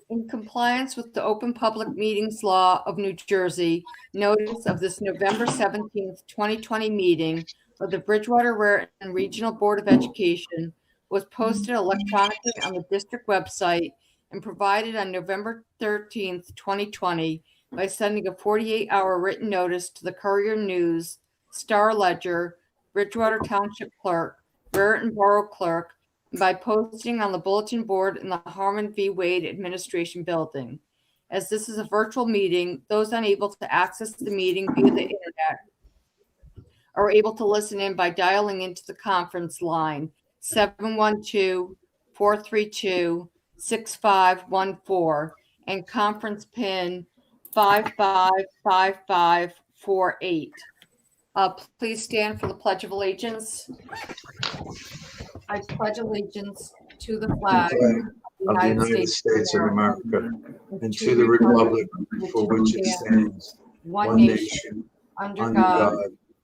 In compliance with the Open Public Meetings Law of New Jersey, notice of this November 17th, 2020 meeting of the Bridgewater Raritan Regional Board of Education was posted electronically on the district website and provided on November 13th, 2020 by sending a 48-hour written notice to the Courier News, Star Ledger, Bridgewater Township Clerk, Raritan Borough Clerk, by posting on the bulletin board in the Harmon v. Wade Administration Building. As this is a virtual meeting, those unable to access the meeting via the internet are able to listen in by dialing into the conference line 712-432-6514 and conference pin 555548. Please stand for the Pledge of Allegiance. I pledge allegiance to the flag of the United States of America and to the republic for which it stands, one nation, under God,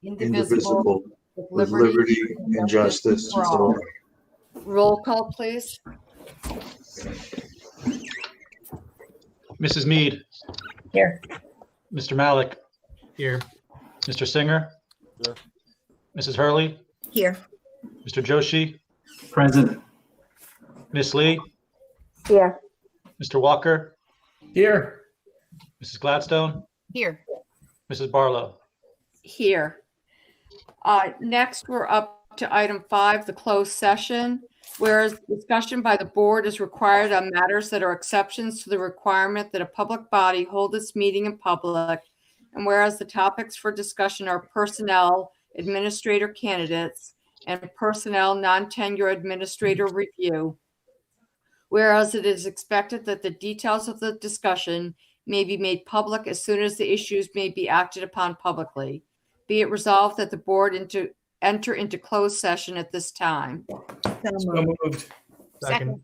indivisible, with liberty and justice for all. Roll call, please. Mrs. Mead. Here. Mr. Malik. Here. Mr. Singer. Here. Mrs. Hurley. Here. Mr. Joshi. Present. Miss Lee. Here. Mr. Walker. Here. Mrs. Gladstone. Here. Mrs. Barlow. Here. Next, we're up to item 5, the closed session. Whereas discussion by the board is required on matters that are exceptions to the requirement that a public body hold its meeting in public, and whereas the topics for discussion are personnel, administrator candidates, and personnel non-tenure administrator review. Whereas it is expected that the details of the discussion may be made public as soon as the issues may be acted upon publicly. Be it resolved that the board enter into closed session at this time. So moved. Second.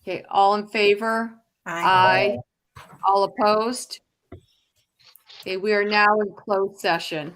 Okay, all in favor? Aye. All opposed? Okay, we are now in closed session.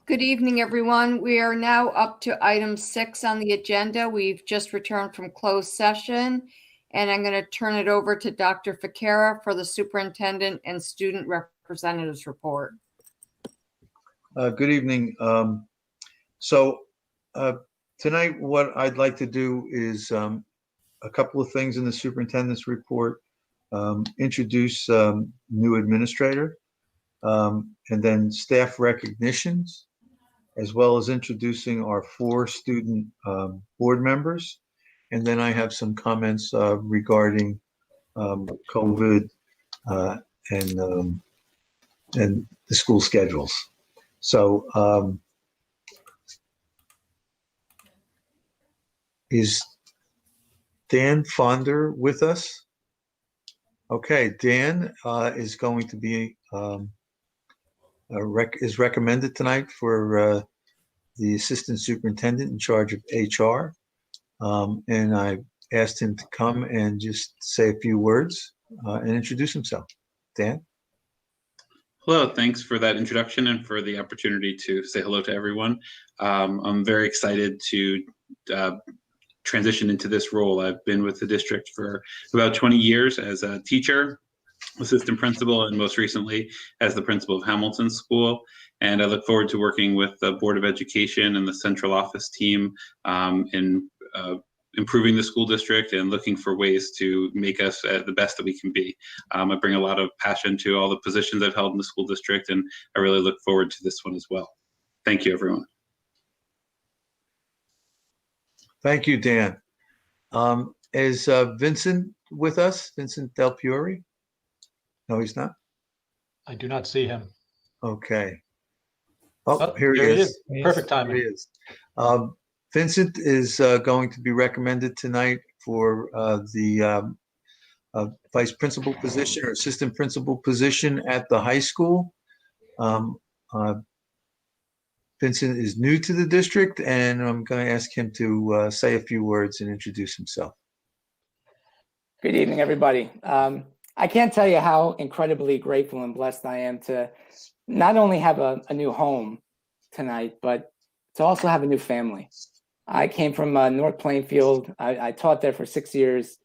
Good evening, everyone. We are now up to item 6 on the agenda. We've just returned from closed session, and I'm going to turn it over to Dr. Ficara for the superintendent and student representatives report. Good evening. Tonight, what I'd like to do is a couple of things in the superintendent's report, introduce new administrator, and then staff recognitions, as well as introducing our 4 student board members. And then I have some comments regarding COVID and the school schedules. So is Dan Fonder with us? Okay, Dan is going to be is recommended tonight for the assistant superintendent in charge of HR. And I asked him to come and just say a few words and introduce himself. Dan? Hello, thanks for that introduction and for the opportunity to say hello to everyone. I'm very excited to transition into this role. I've been with the district for about 20 years as a teacher, assistant principal, and most recently as the principal of Hamilton School. And I look forward to working with the Board of Education and the central office team in improving the school district and looking for ways to make us the best that we can be. I bring a lot of passion to all the positions I've held in the school district, and I really look forward to this one as well. Thank you, everyone. Thank you, Dan. Is Vincent with us? Vincent Del Fiore? No, he's not? I do not see him. Okay. Oh, here he there is. Perfect Here timing. he is. Vincent is going to be recommended tonight for the vice principal position or assistant principal position at the high school. Vincent is new to the district, and I'm going to ask him to say a few words and introduce himself. Good evening, everybody. I can't tell you how incredibly grateful and blessed I am to not only have a new home tonight, but to also have a new family. I came from North Plainfield. I taught there for 6 years,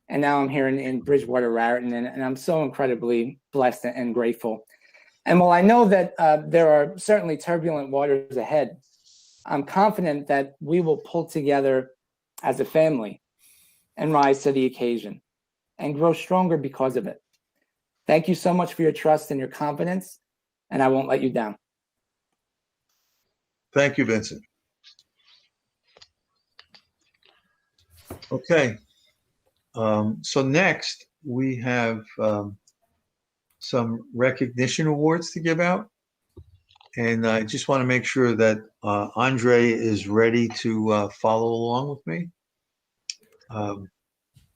and now I'm here in Bridgewater, Raritan, and I'm so incredibly blessed and grateful. And while I know that there are certainly turbulent waters ahead, I'm confident that we will pull together as a family and rise to the occasion and grow stronger because of it. Thank you so much for your trust and your confidence, and I won't let you down. Thank you, Vincent. Okay. So next we have some recognition awards to give out. And I just want to make sure that Andre is ready to follow along with me.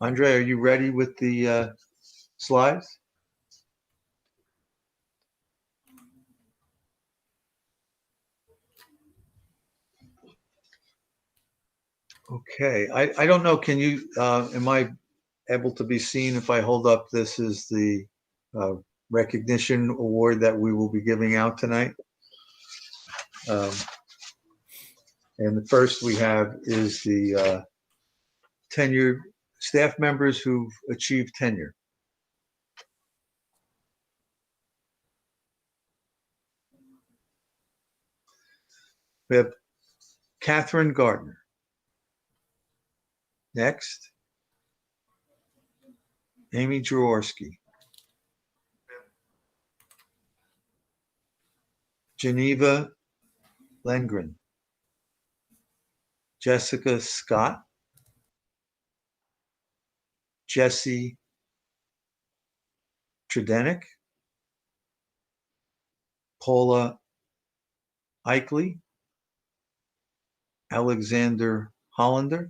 Andre, are you ready with the slides? Okay, I don't know, can you, am I able to be seen if I hold up? This is the recognition award that we will be giving out tonight. And the first we have is the tenured staff members who've achieved tenure. We have Catherine Gardner. Next, Amy Jaworski. Geneva Lengren. Jessica Scott. Jesse Tredenik. Paula Eichley. Alexander Holland.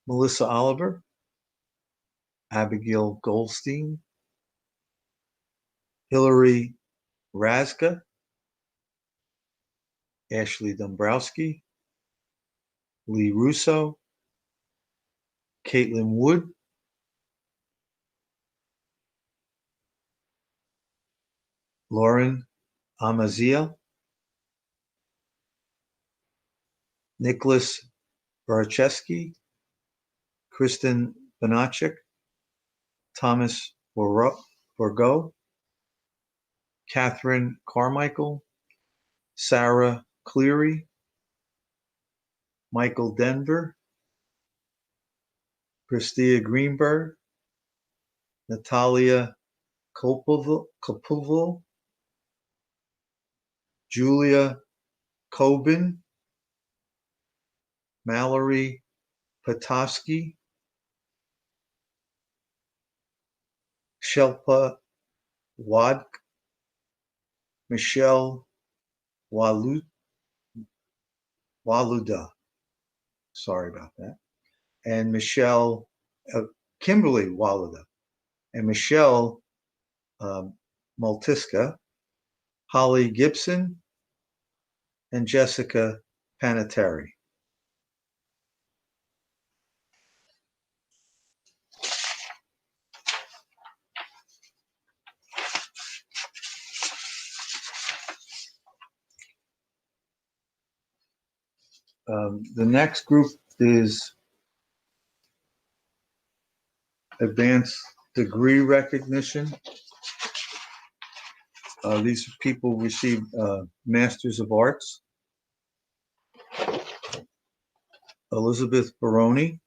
Melissa Oliver. Abigail Goldstein. Hillary Razka. Ashley Dombrowski. Lee Russo. Caitlin Wood. Lauren Amaziah, Nicholas Barczewski, Kristen Banachik, Thomas Borgo, Catherine Carmichael, Sarah Cleary, Michael Denver, Christia Greenberg, Natalia Kopoval, Julia Kobin, Mallory Patosky, Shelpa Wadk, Michelle Waluda, sorry about that, and Kimberly Waluda, and Michelle Maltiska, Holly Gibson, and Jessica Panettiere. The next group is advanced degree recognition. These people receive Masters of Arts. Elizabeth Baroni,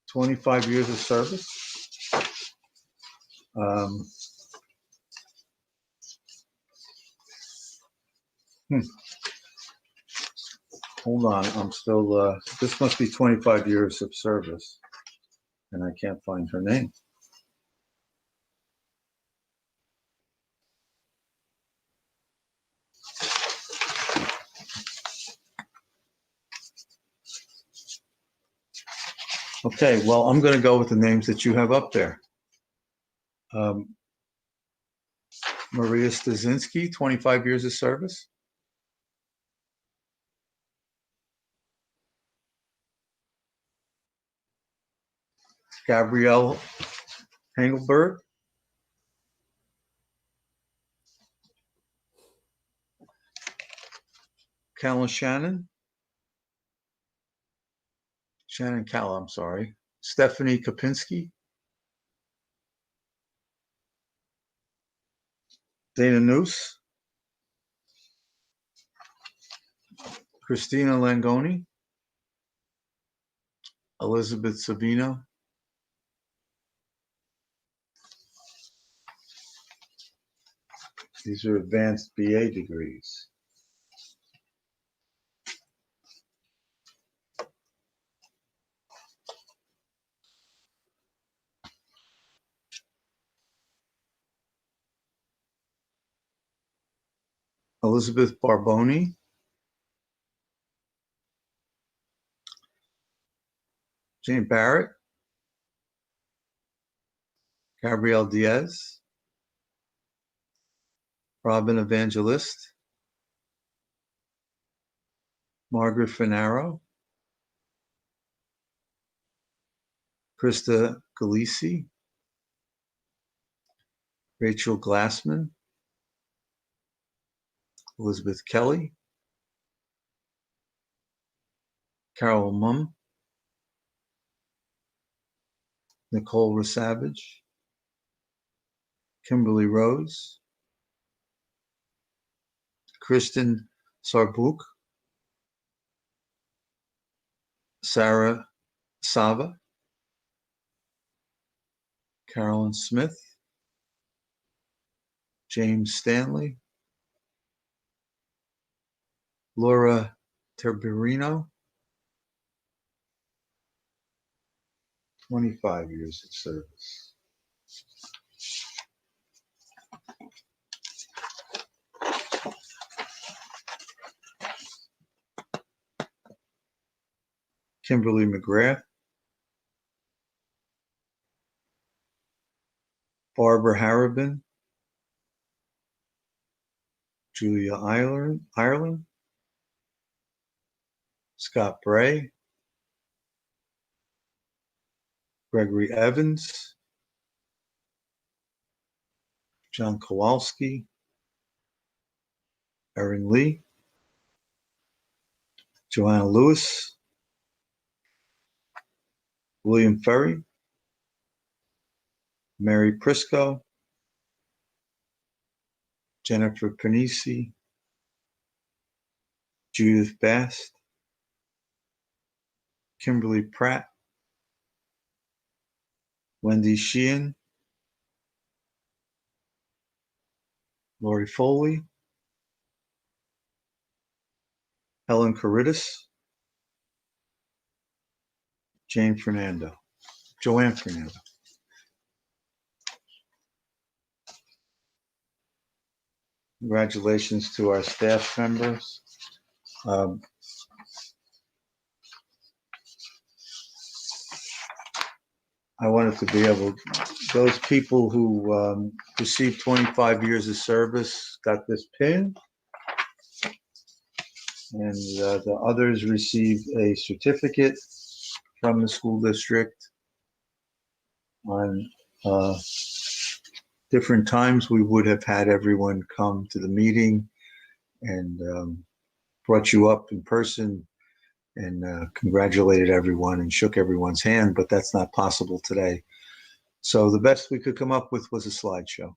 (25 years of service). Hold on, I'm still, this must be 25 years of service, and I can't find her name. Okay, well, I'm going to go with the names that you have up there. Maria Stasinski, 25 years of service. Gabrielle Engelberg. Callan Shannon. Shannon Calla, I'm sorry. Stephanie Kapinski. Dana Noose. Christina Langoni. Elizabeth Savino. These are advanced BA degrees. Elizabeth Barboni. Jane Barrett. Gabrielle Diaz. Robin Evangelist. Margaret Finaro. Krista Galisi. Rachel Glassman. Elizabeth Kelly. Carol Mumm. Nicole Rasavage. Kimberly Rose. Kristen Sarbuk. Sarah Sava. Carolyn Smith. James Stanley. Laura Terberino. 25 years of service. Kimberly McGrath. Barbara Harrabin. Julia Ireland, Scott Bray, Gregory Evans, John Kowalski, Erin Lee, Joanna Lewis, William Ferry, Mary Prisco, Jennifer Panisi, Judith Bast, Kimberly Pratt, Wendy Sheehan, Lori Foley, Helen Caritas, Joanne Fernando. Congratulations to our staff members. I wanted to be able, those people who received 25 years of service got this pin. And the others received a certificate from the school district. On different times, we would have had everyone come to the meeting and brought you up in person and congratulated everyone and shook everyone's hand, but that's not possible today. So the best we could come up with was a slideshow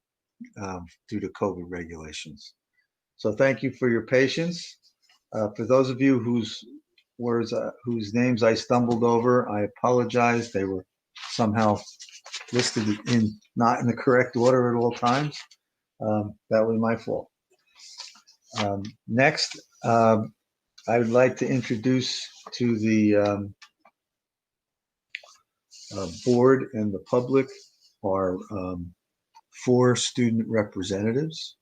due to COVID regulations. So thank you for your patience. For those of you whose names I stumbled over, I apologize. They were somehow listed in not in the correct order at all times. That was my fault. Next, I would like to introduce to the board and the public our 4 student representatives.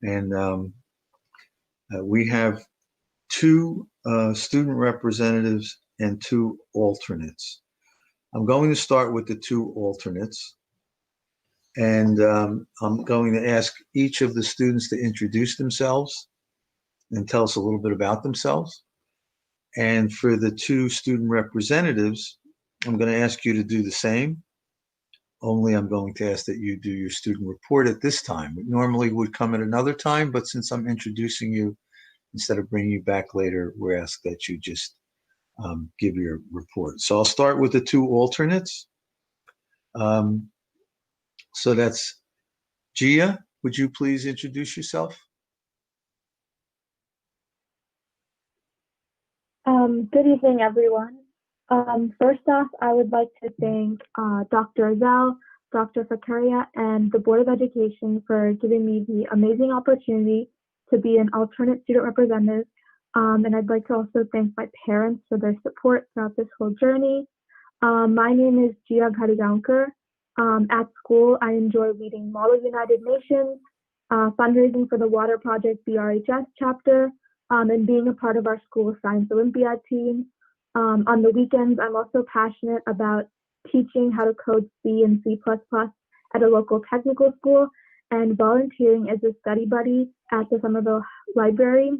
And we have 2 student representatives and 2 alternates. I'm going to start with the 2 alternates. And I'm going to ask each of the students to introduce themselves and tell us a little bit about themselves. And for the 2 student representatives, I'm going to ask you to do the same. Only I'm going to ask that you do your student report at this time. It normally would come at another time, but since I'm introducing you, instead of bringing you back later, we ask that you just give your report. So I'll start with the 2 alternates. So that's Gia. Would you please introduce yourself? Good evening, everyone. First off, I would like to thank Dr. Azell, Dr. Fakaria, and the Board of Education for giving me the amazing opportunity to be an alternate student representative. And I'd like to also thank my parents for their support throughout this whole journey. My name is Gia Karigaonkar. At school, I enjoy leading Model United Nations, fundraising for the Water Project BRHS chapter, and being a part of our school Science Olympiad team. On the weekends, I'm also passionate about teaching how to code C and C++ at a local technical school and volunteering as a study buddy at the Somerville Library.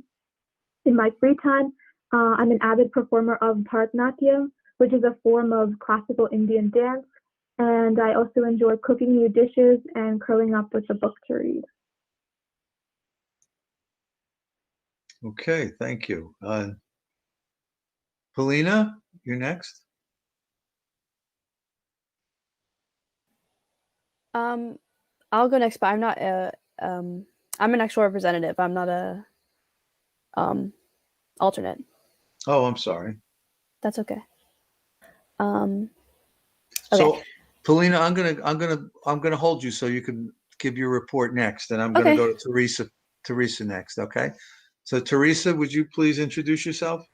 In my free time, I'm an avid performer of Bharatanatyam, which is a form of classical Indian dance, and I also enjoy cooking new dishes and curling up with a book to read. Okay, thank you. Polina, you're next. I'll go next, but I'm not I'm an actual representative. I'm not a alternate. Oh, I'm sorry. That's okay. So, Polina, I'm gonna hold you so you can give your report next, and I'm gonna go to Teresa next. Okay. So, Teresa, would you please introduce yourself?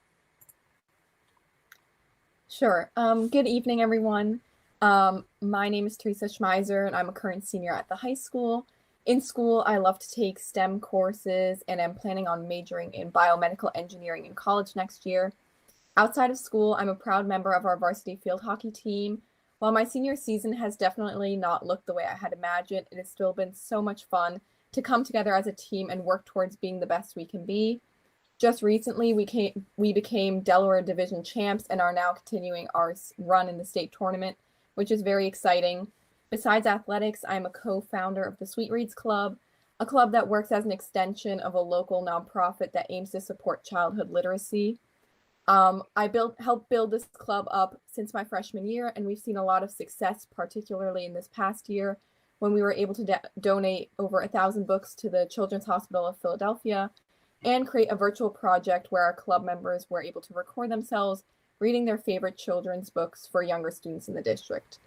Sure. Good evening, everyone. My name is Teresa Schmeiser, and I'm a current senior at the high school. In school, I love to take STEM courses, and I'm planning on majoring in biomedical engineering in college next year. Outside of school, I'm a proud member of our varsity field hockey team. While my senior season has definitely not looked the way I had imagined, it has still been so much fun to come together as a team and work towards being the best we can be. Just recently, we became Delaware Division champs and are now continuing our run in the state tournament, which is very exciting. Besides athletics, I'm a co-founder of the Sweet Reads Club, a club that works as an extension of a local nonprofit that aims to support childhood literacy. I helped build this club up since my freshman year, and we've seen a lot of success, particularly in this past year when we were able to donate over 1,000 books to the Children's Hospital of Philadelphia and create a virtual project where our club members were able to record themselves reading their favorite children's books for younger students in the district.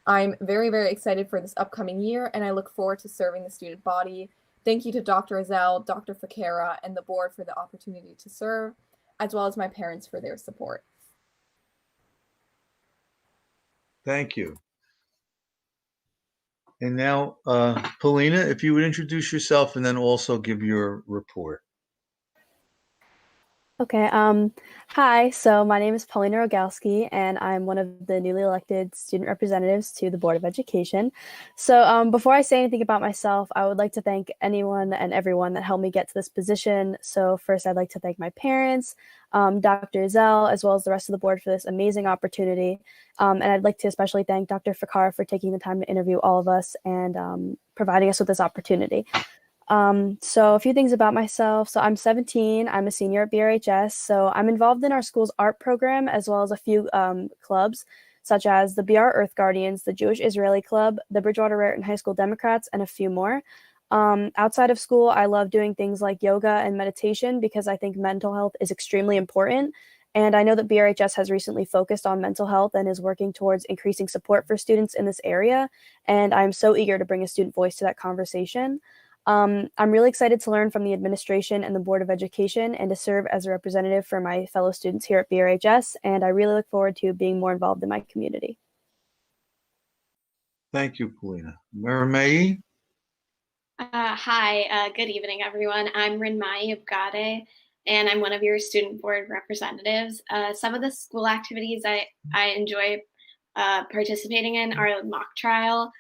I'm very, very excited for this upcoming year, and I look forward to serving the student body. Thank you to Dr. Azell, Dr. Fakera, and the board for the opportunity to serve, as well as my parents for their support. Thank you. And now, Paulina, if you would introduce yourself and then also give your report. Okay. Hi. So my name is Paulina Rogalski, and I'm one of the newly elected student representatives to the Board of Education. So before I say anything about myself, I would like to thank anyone and everyone that helped me get to this position. So first, I'd like to thank my parents, Dr. Azell, as well as the rest of the board for this amazing opportunity. And I'd like to especially thank Dr. Fakar for taking the time to interview all of us and providing us with this opportunity. So a few things about myself. So I'm 17, I'm a senior at BRHS. So I'm involved in our school's art program, as well as a few clubs, such as the BR Earth Guardians, the Jewish Israeli Club, the Bridgewater Raritan High School Democrats, and a few more. Outside of school, I love doing things like yoga and meditation because I think mental health is extremely important. And I know that BRHS has recently focused on mental health and is working towards increasing support for students in this area. And I'm so eager to bring a student voice to that conversation. I'm really excited to learn from the administration and the Board of Education and to serve as a representative for my fellow students here at BRHS, and I really look forward to being more involved in my community. Thank you, Paulina. Marimei? Hi, good evening, everyone. I'm Rinmai Ubgade, and I'm one of your student board representatives. Some of the school activities I enjoy participating in are mock trial,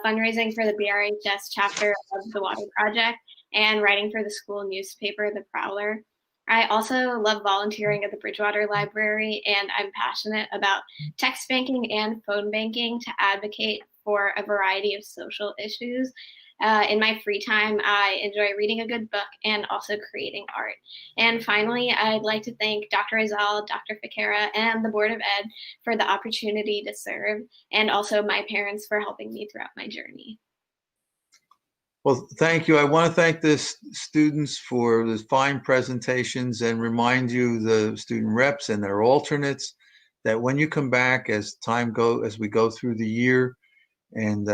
fundraising for the BRHS chapter of the Water Project, and writing for the school newspaper, The Prowler. I also love volunteering at the Bridgewater Library, and I'm passionate about text banking and phone banking to advocate for a variety of social issues. In my free time, I enjoy reading a good book and also creating art. And finally, I'd like to thank Dr. Azell, Dr. Fakera, and the Board of Ed for the opportunity to serve, and also my parents for helping me throughout my journey. Well, thank you. I want to thank the students for the fine presentations and remind you, the student reps and their alternates, that when you come back as we go through the year, and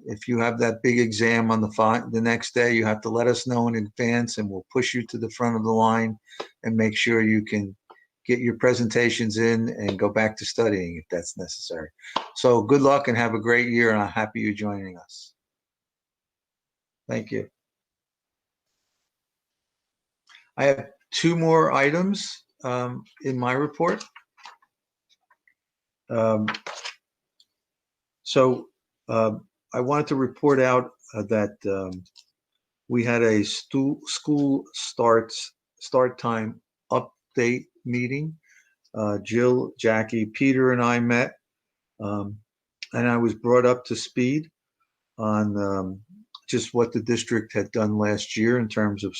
if you have that big exam on the next day, you have to let us know in advance, and we'll push you to the front of the line and make sure you can get your presentations in and go back to studying if that's necessary. So good luck and have a great year, and I'm happy you're joining us. Thank you. I have two more items in my report. I wanted to report out that we had a school start time update meeting. Jill, Jackie, Peter, and I met, and I was brought up to speed on just what the district had done last year in terms of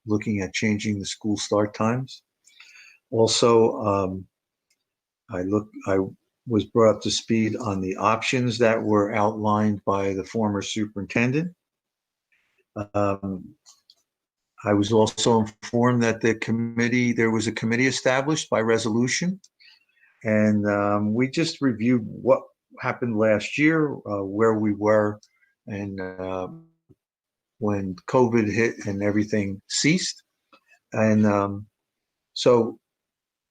looking at changing the school start times. Also, I was brought up to speed on the options that were outlined by the former superintendent. I was also informed that there was a committee established by resolution, and we just reviewed what happened last year, where we were, and when COVID hit and everything ceased. And so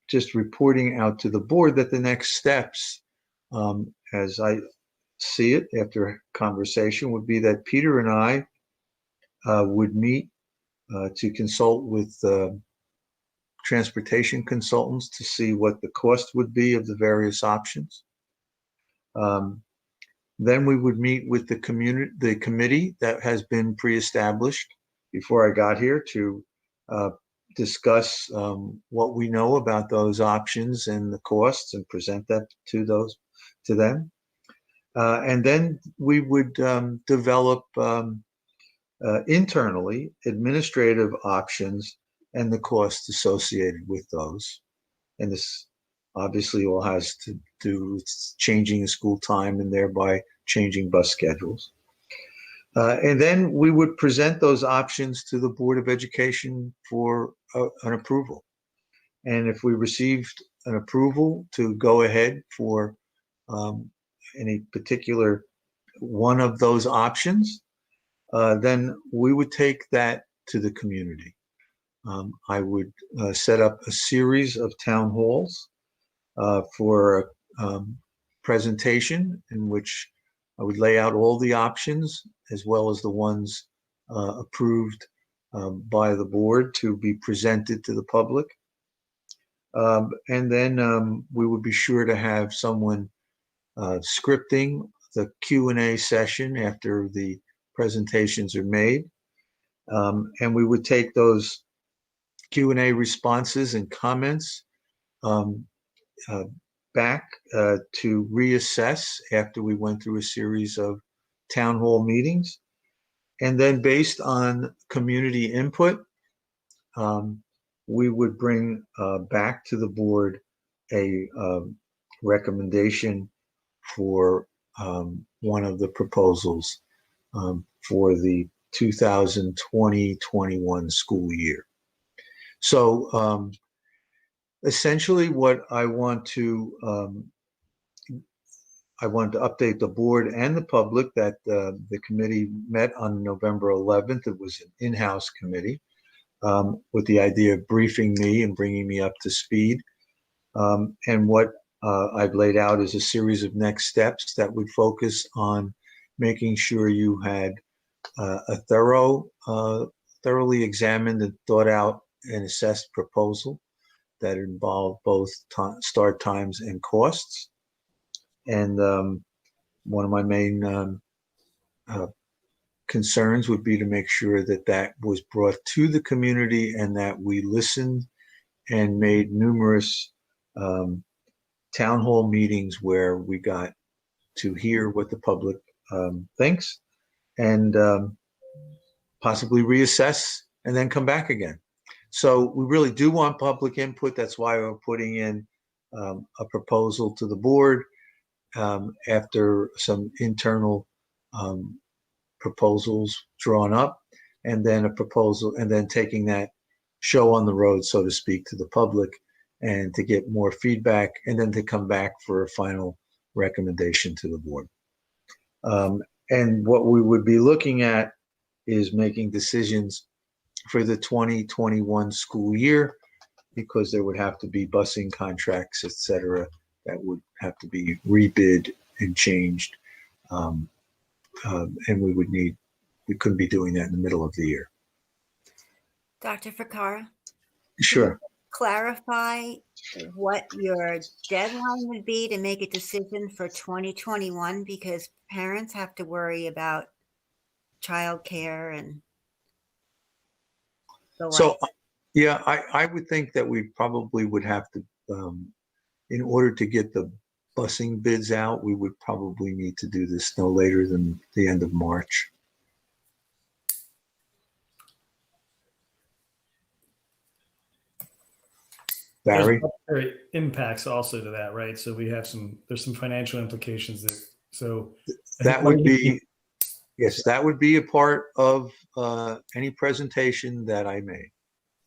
just reporting out to the board that the next steps, as I see it after conversation, would be that Peter and I would meet to consult with transportation consultants to see what the cost would be of the various options. Then we would meet with the committee that has been pre-established before I got here to discuss what we know about those options and the costs and present that to them. And then we would develop internally administrative options and the costs associated with those. And this obviously all has to do with changing the school time and thereby changing bus schedules. And then we would present those options to the Board of Education for an approval. And if we received an approval to go ahead for any particular one of those options, then we would take that to the community. I would set up a series of town halls for a presentation in which I would lay out all the options as well as the ones approved by the board to be presented to the public. And then we would be sure to have someone scripting the Q&A session after the presentations are made. And we would take those Q&A responses and comments back to reassess after we went through a series of town hall meetings. And then based on community input, we would bring back to the board a recommendation for one of the proposals for the 2020-21 school year. So essentially what I want to update the board and the public that the committee met on November 11th. It was an in-house committee with the idea of briefing me and bringing me up to speed. And what I've laid out is a series of next steps that would focus on making sure you had a thoroughly examined and thought out and assessed proposal that involved both start times and costs. And one of my main concerns would be to make sure that that was brought to the community and that we listened and made numerous town hall meetings where we got to hear what the public thinks and possibly reassess and then come back again. So we really do want public input. That's why we're putting in a proposal to the board after some internal proposals drawn up, and then a proposal, and then taking that show on the road, so to speak, to the public and to get more feedback, and then to come back for a final recommendation to the board. And what we would be looking at is making decisions for the 2021 school year, because there would have to be busing contracts, et cetera, that would have to be rebid and changed. And we couldn't be doing that in the middle of the year. Dr. Ficarra? Sure. Clarify what your deadline would be to make a decision for 2021, because parents have to worry about childcare and the like. So, yeah, I would think that we probably would have to, in order to get the busing bids out, we would probably need to do this no later than the end of March. Barry? There's impacts also to that, right? So there's some financial implications there. So that would be, yes, that would be a part of any presentation that I made.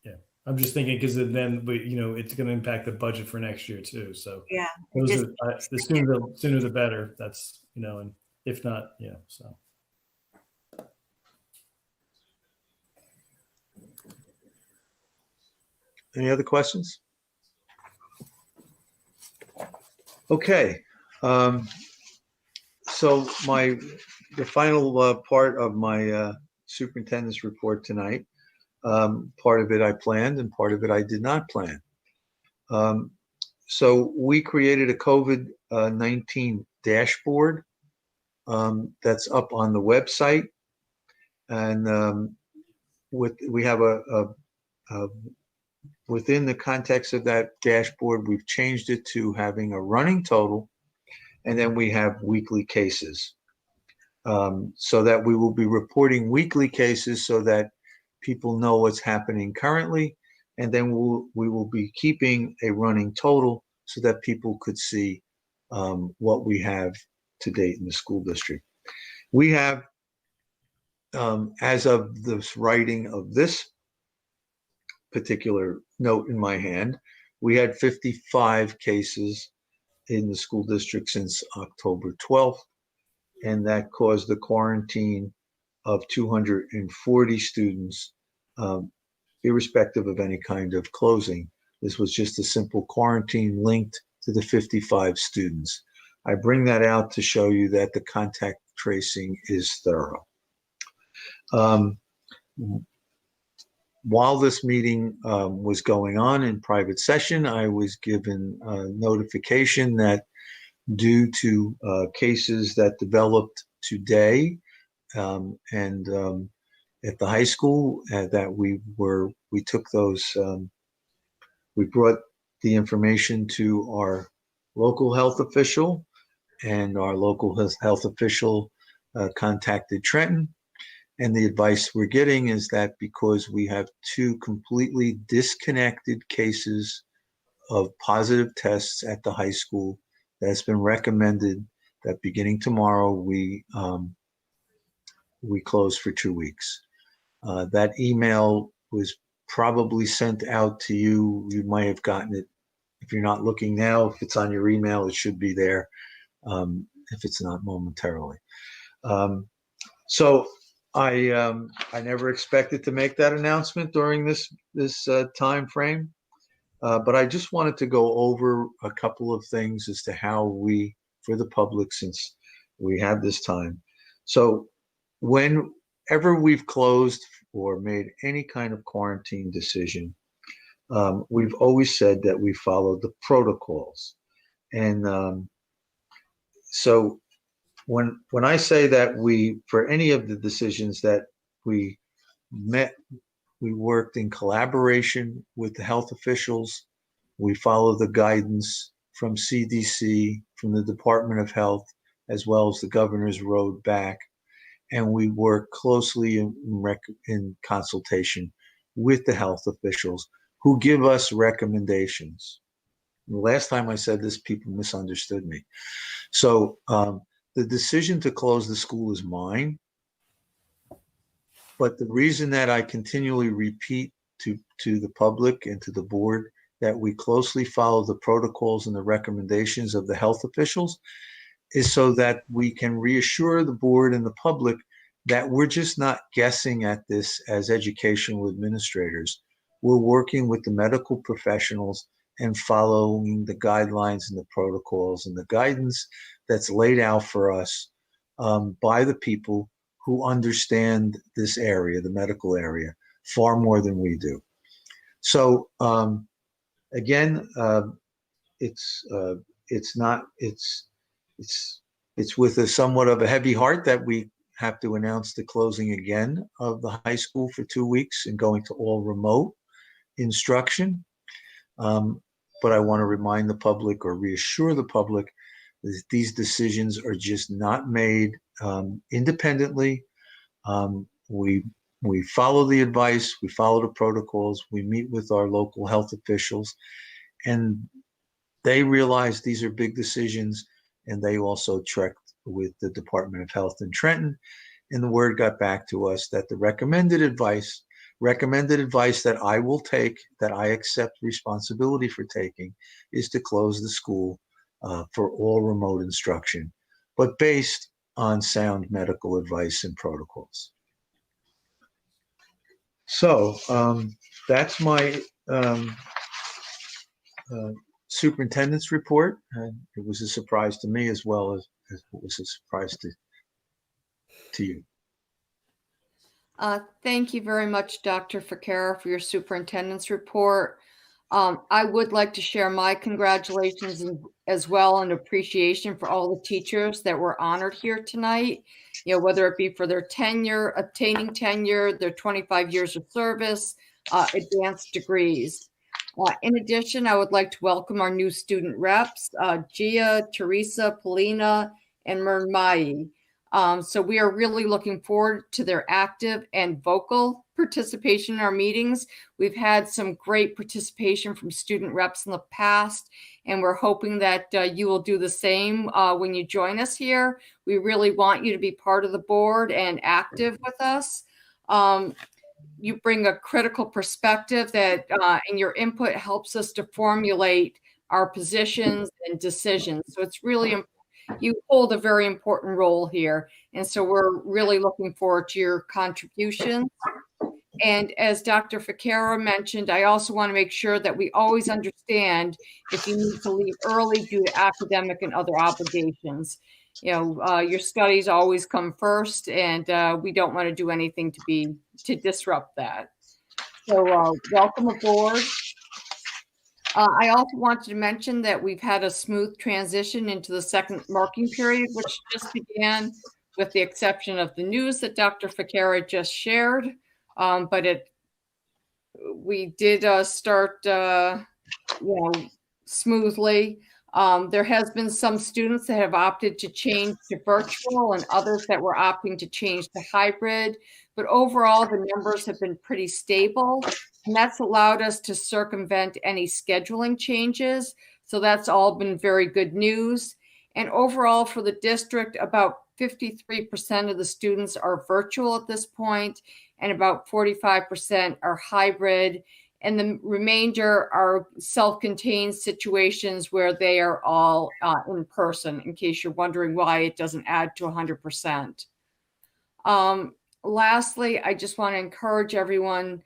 Yeah, I'm just thinking because then it's going to impact the budget for next year too. So yeah, the sooner the better. That's and if not, yeah. So. Any other questions? Okay. So the final part of my superintendent's report tonight, part of it I planned and part of it I did not plan. So we created a COVID-19 dashboard that's up on the website. And we have within the context of that dashboard, we've changed it to having a running total, and then we have weekly cases. So that we will be reporting weekly cases so that people know what's happening currently, and then we will be keeping a running total so that people could see what we have to date in the school district. We have, as of this writing of this particular note in my hand, we had 55 cases in the school district since October 12th, and that caused the quarantine of 240 students, irrespective of any kind of closing. This was just a simple quarantine linked to the 55 students. I bring that out to show you that the contact tracing is thorough. While this meeting was going on in private session, I was given notification that due to cases that developed today and at the high school, that we took those, we brought the information to our local health official, and our local health official contacted Trenton. And the advice we're getting is that because we have two completely disconnected cases of positive tests at the high school, that's been recommended that beginning tomorrow, we close for 2 weeks. That email was probably sent out to you. You might have gotten it. If you're not looking now, if it's on your email, it should be there. If it's not momentarily. So I never expected to make that announcement during this time frame, but I just wanted to go over a couple of things as to how we, for the public, since we have this time. So whenever we've closed or made any kind of quarantine decision, we've always said that we follow the protocols. And so when I say that for any of the decisions that we worked in collaboration with the health officials, we follow the guidance from CDC, from the Department of Health, as well as the governor's road back. And we work closely in consultation with the health officials who give us recommendations. The last time I said this, people misunderstood me. So the decision to close the school is mine. But the reason that I continually repeat to the public and to the board that we closely follow the protocols and the recommendations of the health officials is so that we can reassure the board and the public that we're just not guessing at this as educational administrators. We're working with the medical professionals and following the guidelines and the protocols and the guidance that's laid out for us by the people who understand this area, the medical area, far more than we do. So again, it's with a somewhat of a heavy heart that we have to announce the closing again of the high school for 2 weeks and going to all remote instruction. But I want to remind the public or reassure the public that these decisions are just not made independently. We follow the advice, we follow the protocols, we meet with our local health officials, and they realize these are big decisions, and they also trekked with the Department of Health in Trenton, and the word got back to us that the recommended advice that I will take, that I accept responsibility for taking, is to close the school for all remote instruction, but based on sound medical advice and protocols. So that's my superintendent's report. It was a surprise to me as well as it was a surprise to you. Thank you very much, Dr. Ficara, for your superintendent's report. I would like to share my congratulations as well and appreciation for all the teachers that were honored here tonight. Whether it be for their tenure, obtaining tenure, their 25 years of service, advanced degrees. In addition, I would like to welcome our new student reps, Gia, Teresa, Polina, and Mernmai. So we are really looking forward to their active and vocal participation in our meetings. We've had some great participation from student reps in the past, and we're hoping that you will do the same when you join us here. We really want you to be part of the board and active with us. You bring a critical perspective that, and your input helps us to formulate our positions and decisions. So it's really important. You hold a very important role here. And so we're really looking forward to your contributions. And as Dr. Ficarra mentioned, I also want to make sure that we always understand if you need to leave early due to academic and other obligations. Your studies always come first, and we don't want to do anything to disrupt that. So welcome aboard. I also wanted to mention that we've had a smooth transition into the second marking period, which just began with the exception of the news that Dr. Ficarra just shared. But we did start, smoothly. There has been some students that have opted to change to virtual and others that were opting to change to hybrid. But overall, the numbers have been pretty stable, and that's allowed us to circumvent any scheduling changes. So that's all been very good news. And overall for the district, about 53% of the students are virtual at this point, and about 45% are hybrid. And the remainder are self-contained situations where they are all in person, in case you're wondering why it doesn't add to 100%. Lastly, I just want to encourage everyone.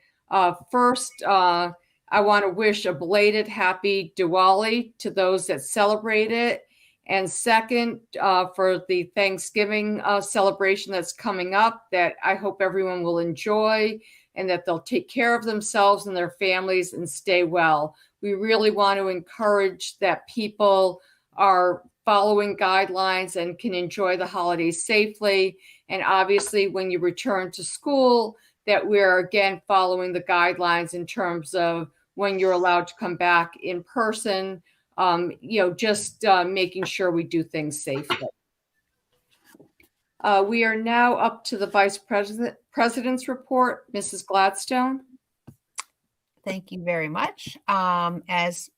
First, I want to wish a belated happy Diwali to those that celebrate it. And second, for the Thanksgiving celebration that's coming up, that I hope everyone will enjoy and that they'll take care of themselves and their families and stay well. We really want to encourage that people are following guidelines and can enjoy the holidays safely. And obviously, when you return to school, that we're again following the guidelines in terms of when you're allowed to come back in person, just making sure we do things safely. We are now up to the Vice President's report. Mrs. Gladstone. Thank you very much. As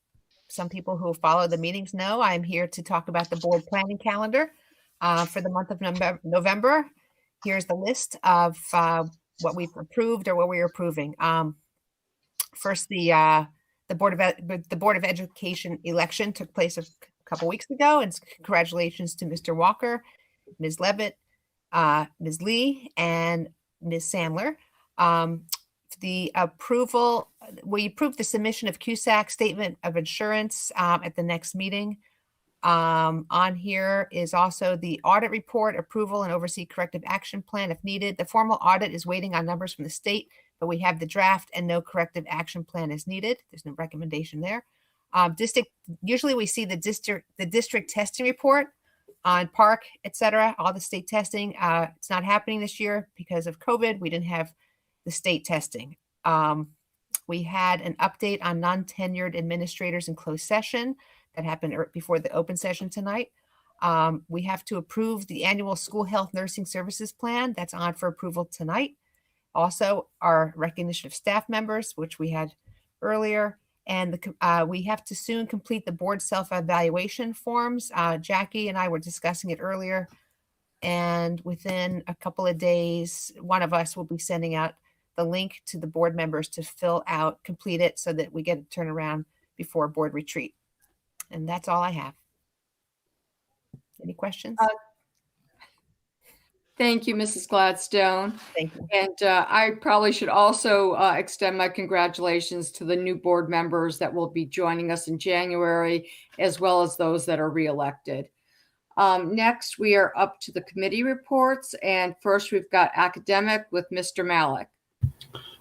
some people who follow the meetings know, I'm here to talk about the board planning calendar for the month of November. Here's the list of what we've approved or what we're approving. First, the Board of Education election took place a couple weeks ago, and congratulations to Mr. Walker, Ms. Levitt, Ms. Lee, and Ms. Sandler. The approval, we approved the submission of CUSAC statement of insurance at the next meeting. On here is also the audit report, approval, and oversee corrective action plan if needed. The formal audit is waiting on numbers from the state, but we have the draft and no corrective action plan is needed. There's no recommendation there. Usually we see the district testing report on park, etc., all the state testing. It's not happening this year because of COVID. We didn't have the state testing. We had an update on non-tenured administrators in closed session that happened before the open session tonight. We have to approve the annual school health nursing services plan that's on for approval tonight. Also, our recognition of staff members, which we had earlier, and we have to soon complete the board self-evaluation forms. Jackie and I were discussing it earlier, and within a couple of days, one of us will be sending out the link to the board members to fill out, complete it, so that we get a turnaround before board retreat. And that's all I have. Any questions? Thank you, Mrs. Gladstone. Thank you. And I probably should also extend my congratulations to the new board members that will be joining us in January, as well as those that are reelected. Next, we are up to the committee reports. And first, we've got academic with Mr. Malik.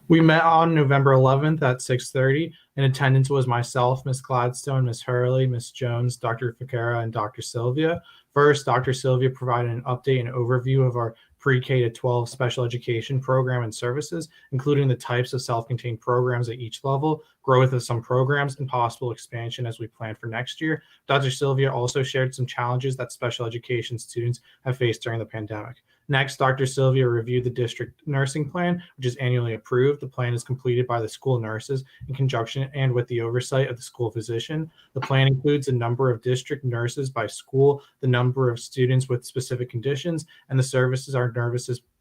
We met on November 11th at 6:30. In attendance was myself, Ms. Gladstone, Ms. Hurley, Ms. Jones, Dr. Ficara, and Dr. Sylvia. First, Dr. Sylvia provided an update and overview of our pre-K to 12 special education program and services, including the types of self-contained programs at each level, growth of some programs, and possible expansion as we plan for next year. Dr. Sylvia also shared some challenges that special education students have faced during the pandemic. Next, Dr. Sylvia reviewed the district nursing plan, which is annually approved. The plan is completed by the school nurses in conjunction and with the oversight of the school physician. The plan includes the number of district nurses by school, the number of students with specific conditions, and the services our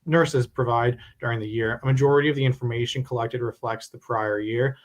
nurses provide during the year. A majority of the information collected reflects the prior year.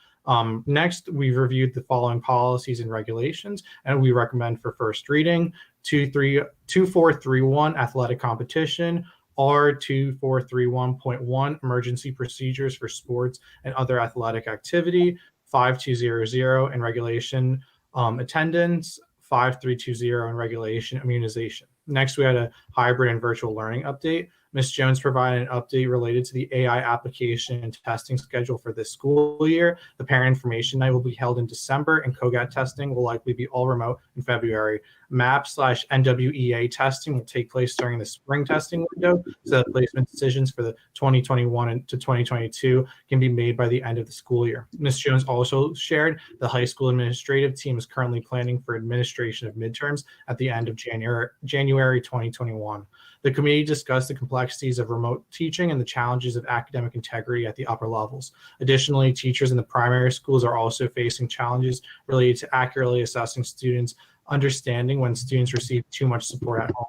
Next, we've reviewed the following policies and regulations, and we recommend for first reading: 2431 athletic competition, R2431.1 emergency procedures for sports and other athletic activity, 5200 in regulation attendance, 5320 in regulation immunization. Next, we had a hybrid and virtual learning update. Ms. Jones provided an update related to the AI application and testing schedule for this school year. The parent information night will be held in December, and COGAT testing will likely be all remote in February. MAP/NWEA testing will take place during the spring testing window, so that placement decisions for the 2021 to 2022 can be made by the end of the school year. Ms. Jones also shared the high school administrative team is currently planning for administration of midterms at the end of January 2021. The committee discussed the complexities of remote teaching and the challenges of academic integrity at the upper levels. Additionally, teachers in the primary schools are also facing challenges related to accurately assessing students' understanding when students receive too much support at home.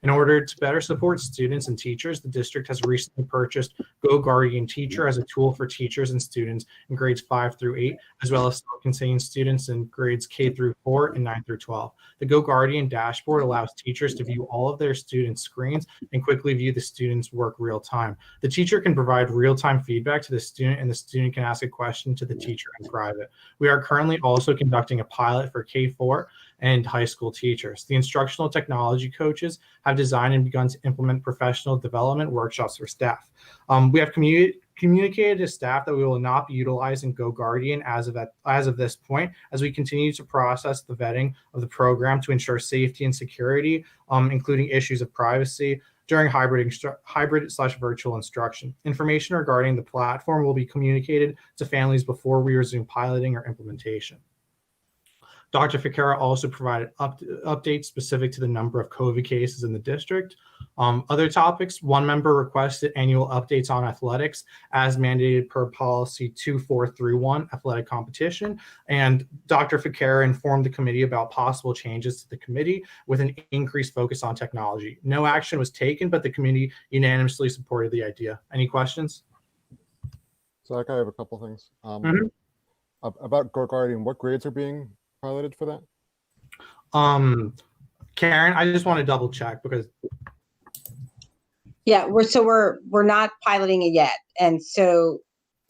In order to better support students and teachers, the district has recently purchased Go Guardian Teacher as a tool for teachers and students in grades 5 through 8, as well as self-contained students in grades K through 4 and 9 through 12. The Go Guardian dashboard allows teachers to view all of their students' screens and quickly view the students' work real time. The teacher can provide real-time feedback to the student, and the student can ask a question to the teacher in private. We are currently also conducting a pilot for K4 and high school teachers. The instructional technology coaches have designed and begun to implement professional development workshops for staff. We have communicated to staff that we will not be utilizing Go Guardian as of this point, as we continue to process the vetting of the program to ensure safety and security, including issues of privacy during hybrid/virtual instruction. Information regarding the platform will be communicated to families before we resume piloting or implementation. Dr. Ficara also provided updates specific to the number of COVID cases in the district. Other topics: one member requested annual updates on athletics as mandated per policy 2431 athletic competition. And Dr. Ficara informed the committee about possible changes to the committee with an increased focus on technology. No action was taken, but the committee unanimously supported the idea. Any questions? Zach, I have a couple things. About Go Guardian, what grades are being piloted for that? Karen, I just want to double check because we're not piloting it yet, and so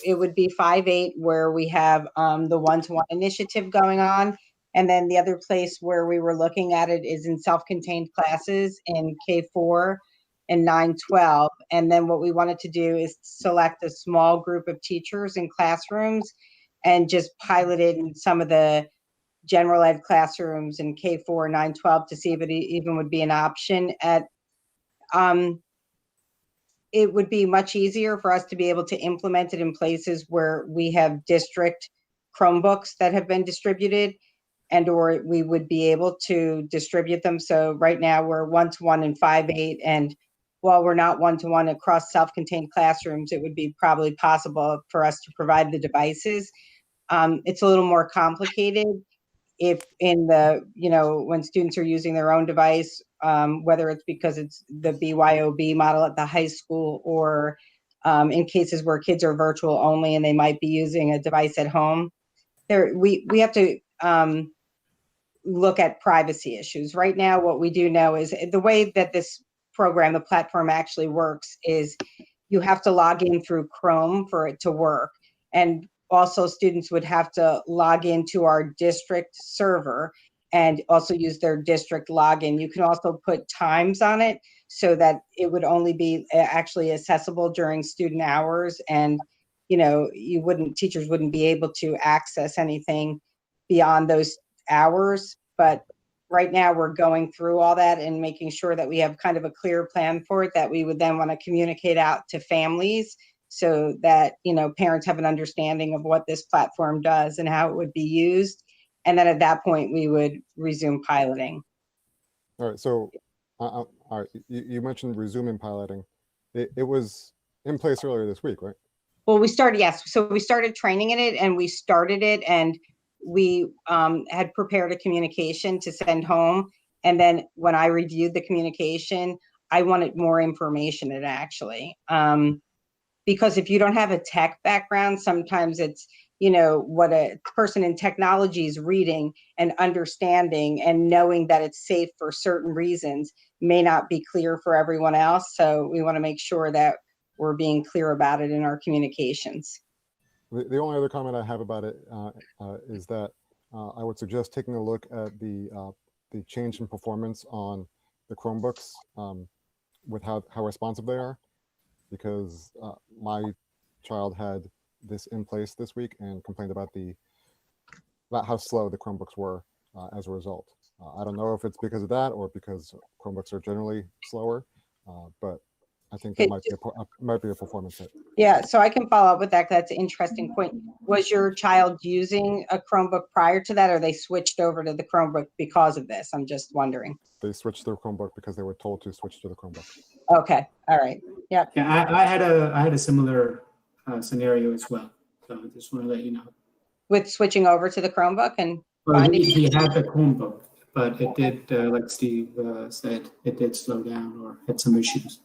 it would be 5-8 where we have the one-to-one initiative going on, and then the other place where we were looking at it is in self-contained classes in K4 and 9-12, and then what we wanted to do is select a small group of teachers in classrooms and just pilot it in some of the general ed classrooms in K4 9-12 to see if it even would be an option at it would be much easier for us to be able to implement it in places where we have district Chromebooks that have been distributed, and or we would be able to distribute them. So right now we're one-to-one in 5-8, and while we're not one-to-one across self-contained classrooms, it would be probably possible for us to provide the devices. It's a little more complicated if in the, when students are using their own device, whether it's because it's the BYOB model at the high school or in cases where kids are virtual only and they might be using a device at home. We have to look at privacy issues. Right now, what we do know is the way that this program, the platform actually works is you have to log in through Chrome for it to work. And also students would have to log into our district server and also use their district login. You can also put times on it so that it would only be actually accessible during student hours. And teachers wouldn't be able to access anything beyond those hours. But right now we're going through all that and making sure that we have kind of a clear plan for it that we would then want to communicate out to families so that, parents have an understanding of what this platform does and how it would be used. And then at that point, we would resume piloting. All right. So, all right. You mentioned resuming piloting. It was in place earlier this week, right? Well, yes. So we started training in it and we started it and we had prepared a communication to send home. And then when I reviewed the communication, I wanted more information in it actually. Because if you don't have a tech background, sometimes it's, what a person in technology is reading and understanding and knowing that it's safe for certain reasons may not be clear for everyone else. So we want to make sure that we're being clear about it in our communications. The only other comment I have about it is that I would suggest taking a look at the change in performance on the Chromebooks with how responsive they are, because my child had this in place this week and complained about how slow the Chromebooks were as a result. I don't know if it's because of that or because Chromebooks are generally slower, but I think that might be a performance hit. Yeah, so I can follow up with that. That's an interesting point. Was your child using a Chromebook prior to that, or they switched over to the Chromebook because of this? I'm just wondering. They switched their Chromebook because they were told to switch to the Chromebook. Okay, all right. Yeah. Yeah, I had a similar scenario as well. So I just want to let you know. With switching over to the Chromebook and he had the Chromebook, but it did, like Steve said, it did slow down or had some issues.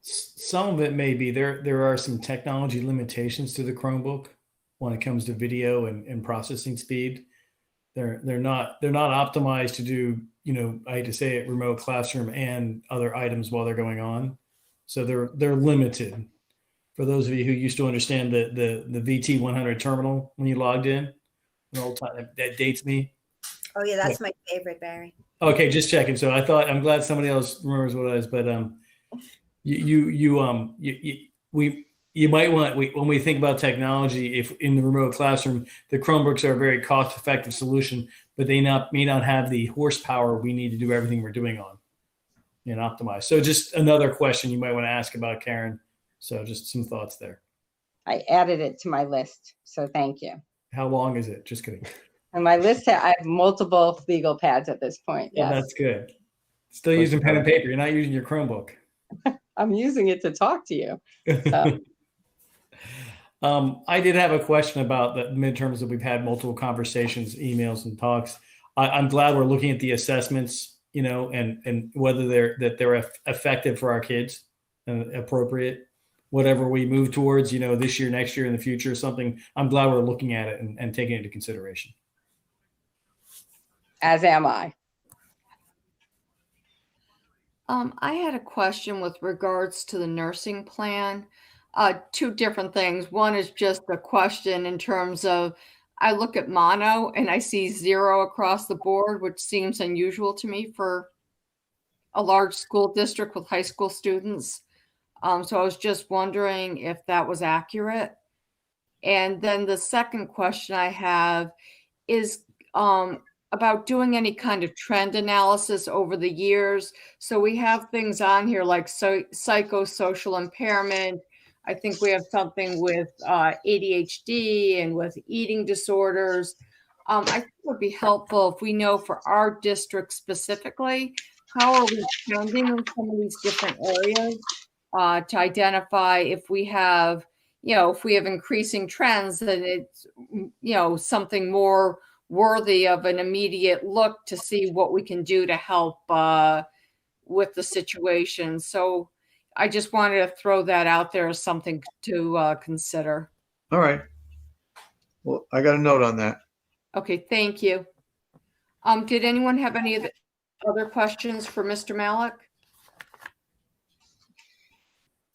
Some of it may be there are some technology limitations to the Chromebook when it comes to video and processing speed. They're not optimized to do, I hate to say it, remote classroom and other items while they're going on. So they're limited. For those of you who used to understand the VT100 terminal when you logged in, an old time that dates me. Oh yeah, that's my favorite, Barry. Okay, just checking. So I'm glad somebody else remembers what it is, but you might want, when we think about technology, if in the remote classroom, the Chromebooks are a very cost-effective solution, but they may not have the horsepower we need to do everything we're doing on and optimize. So just another question you might want to ask about, Karen. So just some thoughts there. I added it to my list, so thank you. How long is it? Just kidding. And my list, I have multiple legal pads at this point. Yeah, Yes. that's good. Still using pen and paper. You're not using your Chromebook. I'm using it to talk to you. So. I did have a question about the midterms that we've had multiple conversations, emails, and talks. I'm glad we're looking at the assessments, and whether they're effective for our kids and appropriate. Whatever we move towards, this year, next year, in the future, something. I'm glad we're looking at it and taking it into consideration. As am I. I had a question with regards to the nursing plan. Two different things. One is just a question in terms of, I look at mono and I see 0 across the board, which seems unusual to me for a large school district with high school students. So I was just wondering if that was accurate. And then the second question I have is about doing any kind of trend analysis over the years. So we have things on here like psychosocial impairment. I think we have something with ADHD and with eating disorders. I think it would be helpful if we know for our district specifically, how are we trending in some of these different areas to identify if we have, increasing trends, then it's, something more worthy of an immediate look to see what we can do to help with the situation. So I just wanted to throw that out there as something to consider. All right. Well, I got a note on that. Okay, thank you. Did anyone have any other questions for Mr. Malik?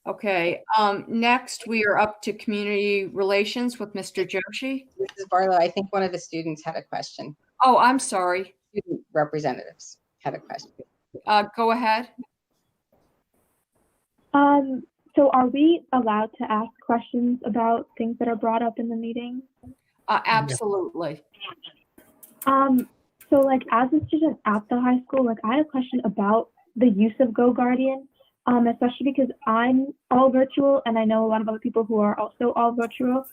Okay, next we are up to community relations with Mr. Joshi. Mrs. Barlow, I think one of the students had a question. Oh, I'm sorry. Student representatives had a question. Go ahead. So are we allowed to ask questions about things that are brought up in the meeting? Absolutely. So like as a student at the high school, like I had a question about the use of GoGuardian, especially because I'm all virtual and I know a lot of other people who are also all virtual.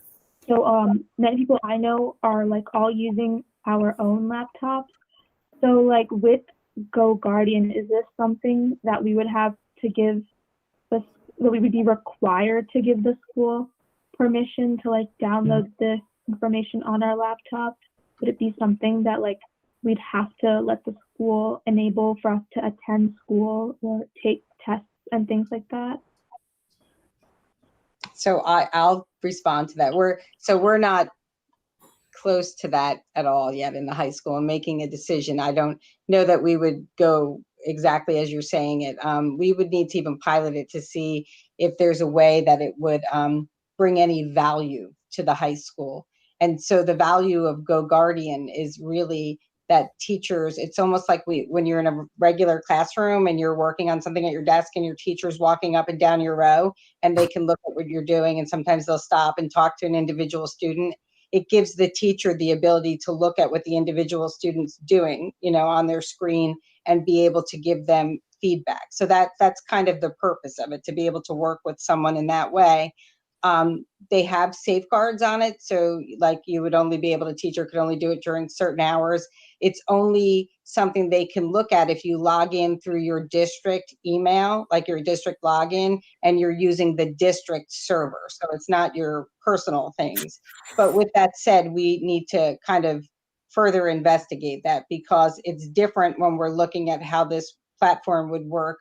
So many people I know are like all using our own laptops. So like with GoGuardian, is this something that we would have to give that we would be required to give the school permission to like download this information on our laptop? Would it be something that like we'd have to let the school enable for us to attend school or take tests and things like that? So I'll respond to that. We're not close to that at all yet in the high school and making a decision. I don't know that we would go exactly as you're saying it. We would need to even pilot it to see if there's a way that it would bring any value to the high school. And so the value of GoGuardian is really that teachers, it's almost like when you're in a regular classroom and you're working on something at your desk and your teacher's walking up and down your row and they can look at what you're doing and sometimes they'll stop and talk to an individual student. It gives the teacher the ability to look at what the individual student's doing, on their screen and be able to give them feedback. So that's kind of the purpose of it, to be able to work with someone in that way. They have safeguards on it. So like you would only be able to, teacher could only do it during certain hours. It's only something they can look at if you log in through your district email, like your district login, and you're using the district server. So it's not your personal things. But with that said, we need to kind of further investigate that because it's different when we're looking at how this platform would work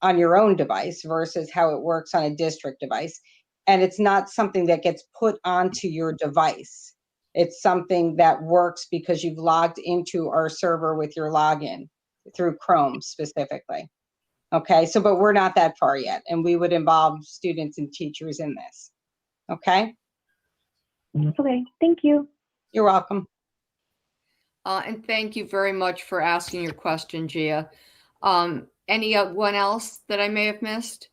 on your own device versus how it works on a district device. And it's not something that gets put onto your device. It's something that works because you've logged into our server with your login through Chrome specifically. Okay, so but we're not that far yet, and we would involve students and teachers in this. Okay? Okay, thank you. You're welcome. And thank you very much for asking your question, Gia. Anyone else that I may have missed?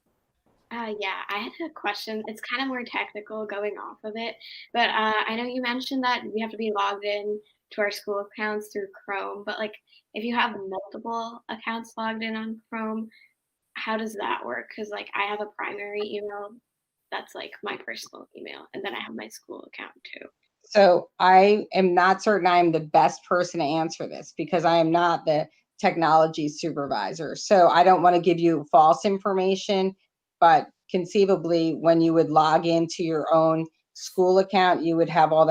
Yeah, I had a question. It's kind of more technical going off of it, but I know you mentioned that we have to be logged in to our school accounts through Chrome, but like if you have multiple accounts logged in on Chrome, how does that work? Because like I have a primary email that's like my personal email, and then I have my school account too. So I am not certain I am the best person to answer this because I am not the technology supervisor. So I don't want to give you false information, but conceivably when you would log into your own school account, you would have all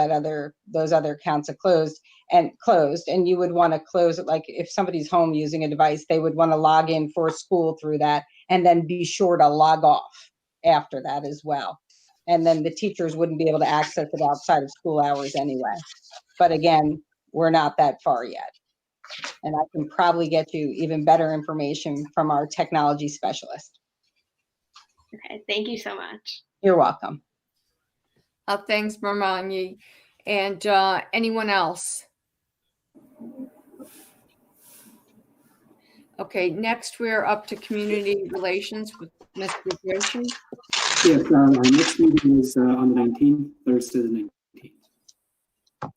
those other accounts are closed and you would want to close it. Like if somebody's home using a device, they would want to log in for school through that and then be sure to log off after that as well. And then the teachers wouldn't be able to access it outside of school hours anyway. But again, we're not that far yet. And I can probably get you even better information from our technology specialist. Okay, thank you so much. You're welcome. Thanks, Marmani. And anyone else? Okay, next we're up to community relations with Mr. Gracie. Yes, our next meeting is on the 19th, Thursday the 19th.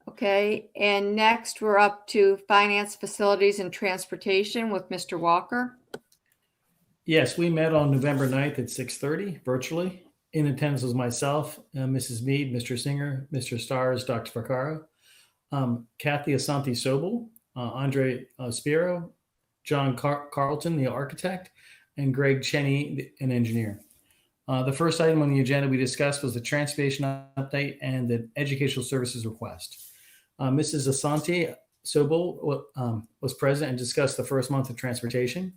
Okay, and next we're up to finance, facilities, and transportation with Mr. Walker. Yes, we met on November 9th at 6:30 virtually. In attendance was myself, Mrs. Mead, Mr. Singer, Mr. Stars, Dr. Vaccaro, Kathy Asante Sobel, Andre Spiro, John Carlton, the architect, and Greg Cheney, an engineer. The first item on the agenda we discussed was the transportation update and the educational services request. Mrs. Asante Sobel was present and discussed the first month of transportation.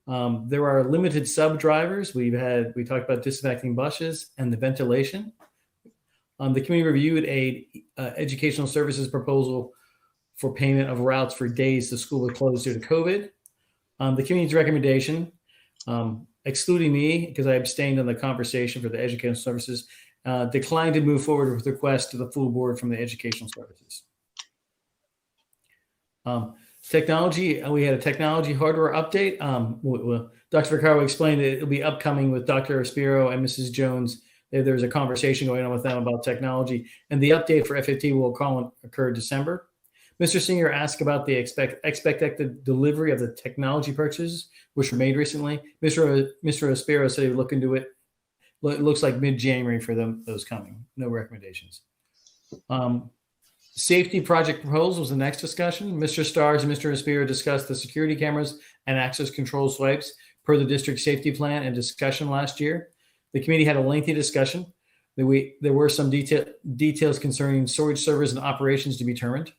There are limited sub drivers. We talked about disinfecting buses and the ventilation. The committee reviewed a educational services proposal for payment of routes for days the school was closed due to COVID. The committee's recommendation, excluding me because I abstained on the conversation for the educational services, declined to move forward with the request to the full board from the educational services. Technology, we had a technology hardware update. Dr. Vaccaro explained that it'll be upcoming with Dr. Aspiro and Mrs. Jones. There's a conversation going on with them about technology, and the update for FFT will occur December. Mr. Singer asked about the expected delivery of the technology purchases, which were made recently. Mr. Aspiro said he would look into it. It looks like mid-January for them, those coming. No recommendations. Safety project proposal was the next discussion. Mr. Stars and Mr. Aspiro discussed the security cameras and access control swipes per the district safety plan and discussion last year. The committee had a lengthy discussion. There were some details concerning storage servers and operations to be determined.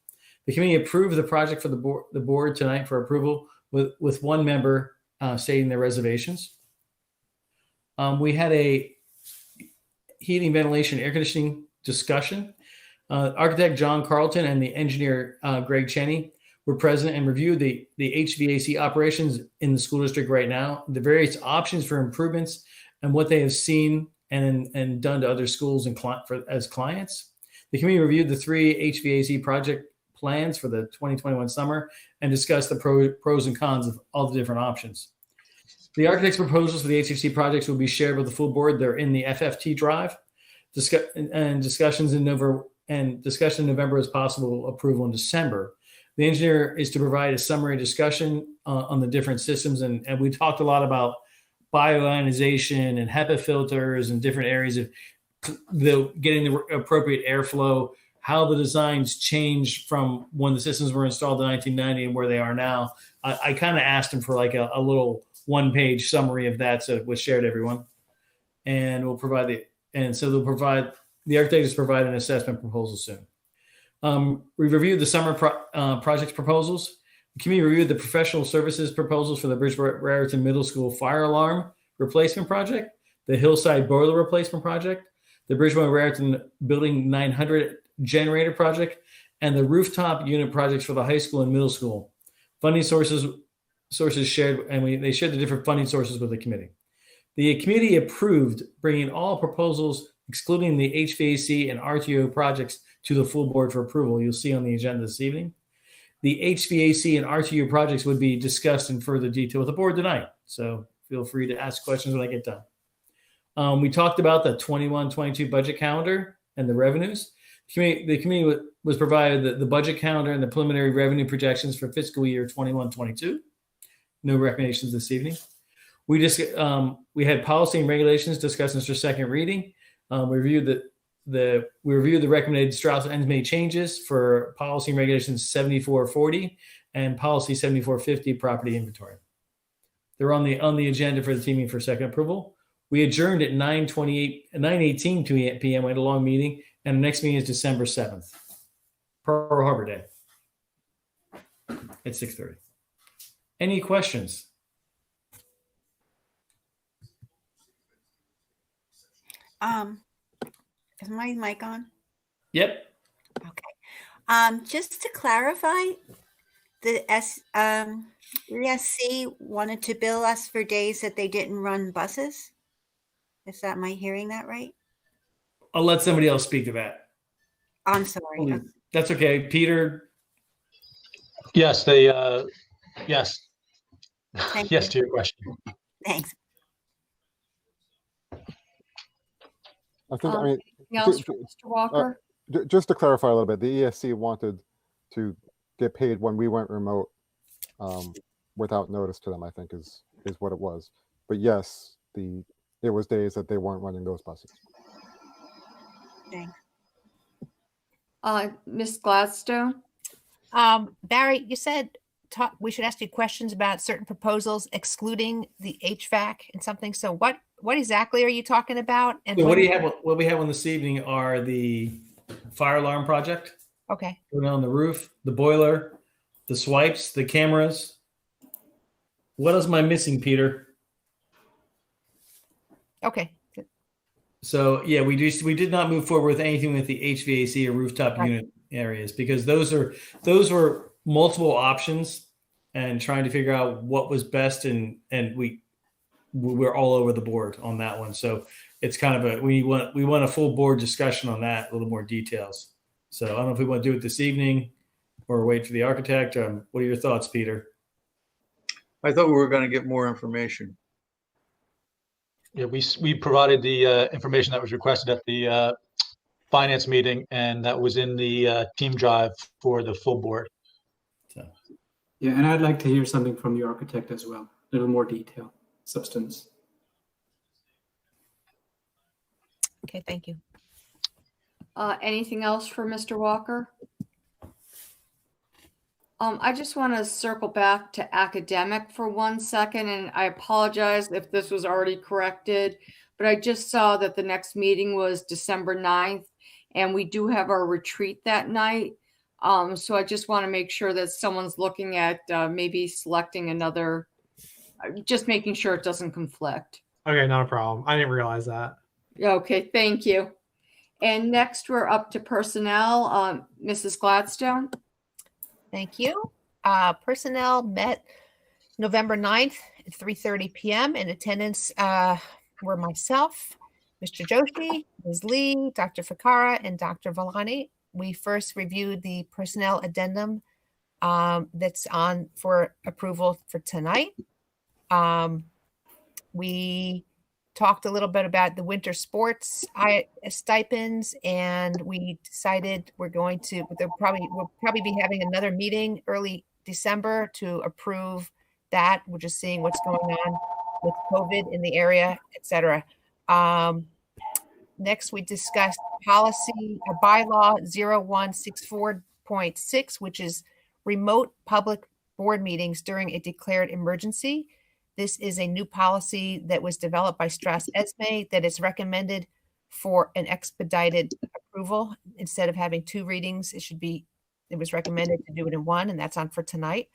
The committee approved the project for the board tonight for approval with one member stating their reservations. We had a heating, ventilation, air conditioning discussion. Architect John Carlton and the engineer Greg Cheney were present and reviewed the HVAC operations in the school district right now, the various options for improvements, and what they have seen and done to other schools and as clients. The committee reviewed the 3 HVAC project plans for the 2021 summer and discussed the pros and cons of all the different options. The architect's proposals for the HVAC projects will be shared with the full board. They're in the FFT drive. Discussions in November is possible, approval in December. The engineer is to provide a summary discussion on the different systems. And we talked a lot about bioionization and HEPA filters and different areas of getting the appropriate airflow, how the designs changed from when the systems were installed in 1990 and where they are now. I kind of asked him for like a little one-page summary of that, so it was shared to everyone. And the architect is providing an assessment proposal soon. We reviewed the summer project proposals. The committee reviewed the professional services proposals for the Bridgewater Middle School fire alarm replacement project, the Hillside boiler replacement project, the Bridgewater Building 900 generator project, and the rooftop unit projects for the high school and middle school. Funding sources shared, and they shared the different funding sources with the committee. The committee approved bringing all proposals, excluding the HVAC and RTO projects, to the full board for approval. You'll see on the agenda this evening. The HVAC and RTU projects would be discussed in further detail with the board tonight. So feel free to ask questions when I get done. We talked about the 21-22 budget calendar and the revenues. The committee was provided the budget calendar and the preliminary revenue projections for fiscal year 21-22. No recommendations this evening. We had policy and regulations discussed in our second reading. We reviewed the recommended Strauss-Ensme changes for policy and regulations 7440 and policy 7450 property inventory. They're on the agenda for the team for second approval. We adjourned at 9:18 p.m. We had a long meeting, and the next meeting is December 7th, Pearl Harbor Day at 6:30. Any questions? Is my mic on? Yep. Okay. Just to clarify, the ESC wanted to bill us for days that they didn't run buses. Am I hearing that right? I'll let somebody else speak to that. I'm sorry. That's okay. Peter? Yes, yes. Yes to your question. Thanks. I think, anything else for Mr. Walker? Just to clarify a little bit, the ESC wanted to get paid when we went remote without notice to them, I think is what it was. But yes, it was days that they weren't running those buses. Thanks. Ms. Gladstone? Barry, you said we should ask you questions about certain proposals excluding the HVAC and something. So what exactly are you talking about? And so what we have on this evening are the fire alarm project. Okay. Going on the roof, the boiler, the swipes, the cameras. What else am I missing, Peter? Okay. So yeah, we did not move forward with anything with the HVAC or rooftop unit areas because those were multiple options and trying to figure out what was best, and we're all over the board on that one. So it's kind of we want a full board discussion on that, a little more details. So I don't know if we want to do it this evening. or wait for the architect? What are your thoughts, Peter? I thought we were going to get more information. Yeah, we provided the information that was requested at the finance meeting, and that was in the team drive for the full board. So. Yeah, and I'd like to hear something from the architect as well, a little more detail, substance. Okay, thank you. Anything else for Mr. Walker? I just want to circle back to academic for 1 second, and I apologize if this was already corrected, but I just saw that the next meeting was December 9th, and we do have our retreat that night. So I just want to make sure that someone's looking at maybe selecting another, just making sure it doesn't conflict. Okay, not a problem. I didn't realize that. Okay, thank you. And next we're up to personnel. Mrs. Gladstone. Thank you. Personnel met November 9th at 3:30 p.m. In attendance were myself, Mr. Joshi, Ms. Lee, Dr. Ficarra, and Dr. Villani. We first reviewed the personnel addendum that's on for approval for tonight. We talked a little bit about the winter sports stipends, and we decided we'll probably be having another meeting early December to approve that. We're just seeing what's going on with COVID in the area, etc. Next, we discussed policy bylaw 0164.6, which is remote public board meetings during a declared emergency. This is a new policy that was developed by Strauss Esme that is recommended for an expedited approval. Instead of having 2 readings, it was recommended to do it in 1, and that's on for tonight.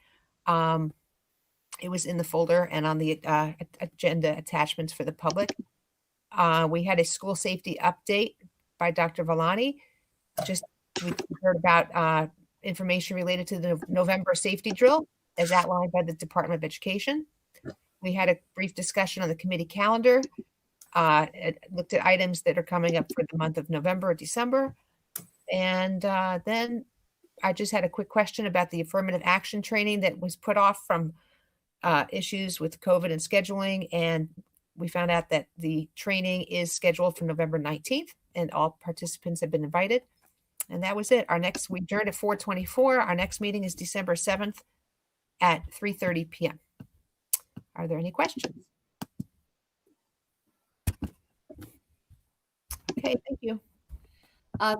It was in the folder and on the agenda attachments for the public. We had a school safety update by Dr. Villani. We heard about information related to the November safety drill as outlined by the Department of Education. We had a brief discussion on the committee calendar, looked at items that are coming up for the month of November or December. And then I just had a quick question about the affirmative action training that was put off from issues with COVID and scheduling. And we found out that the training is scheduled for November 19th, and all participants have been invited. And that was it. We adjourned at 4:24. Our next meeting is December 7th at 3:30 p.m. Are there any questions? Okay, thank you.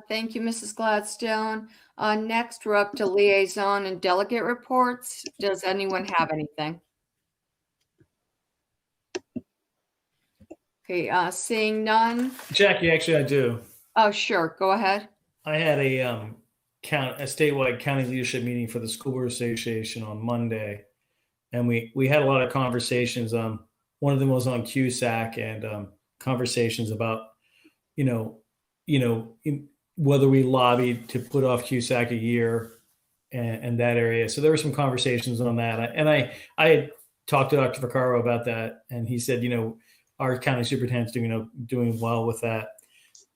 Thank you, Mrs. Gladstone. Next, we're up to liaison and delegate reports. Does anyone have anything? Okay, seeing none. Jackie, actually, I do. Oh, sure. Go ahead. I had a statewide county leadership meeting for the School Board Association on Monday, and we had a lot of conversations. One of them was on CUSAC and conversations about, whether we lobbied to put off CUSAC a year and that area. So there were some conversations on that, and I had talked to Dr. Ficarra about that, and he said, our county superintendent's doing well with that.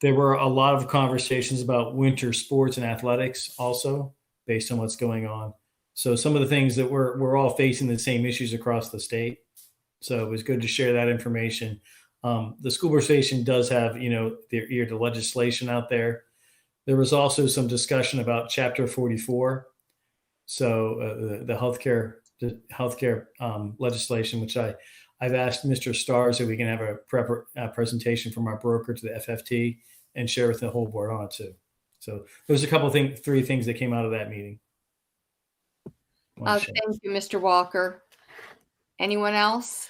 There were a lot of conversations about winter sports and athletics also, based on what's going on. So some of the things that we're all facing the same issues across the state. So it was good to share that information. The School Board Association does have, their ear to legislation out there. There was also some discussion about Chapter 44. So the healthcare legislation, which I've asked Mr. Stars if we can have a presentation from our broker to the FFT and share with the whole board on it too. So there's a couple of 3 things that came out of that meeting. Thank you, Mr. Walker. Anyone else?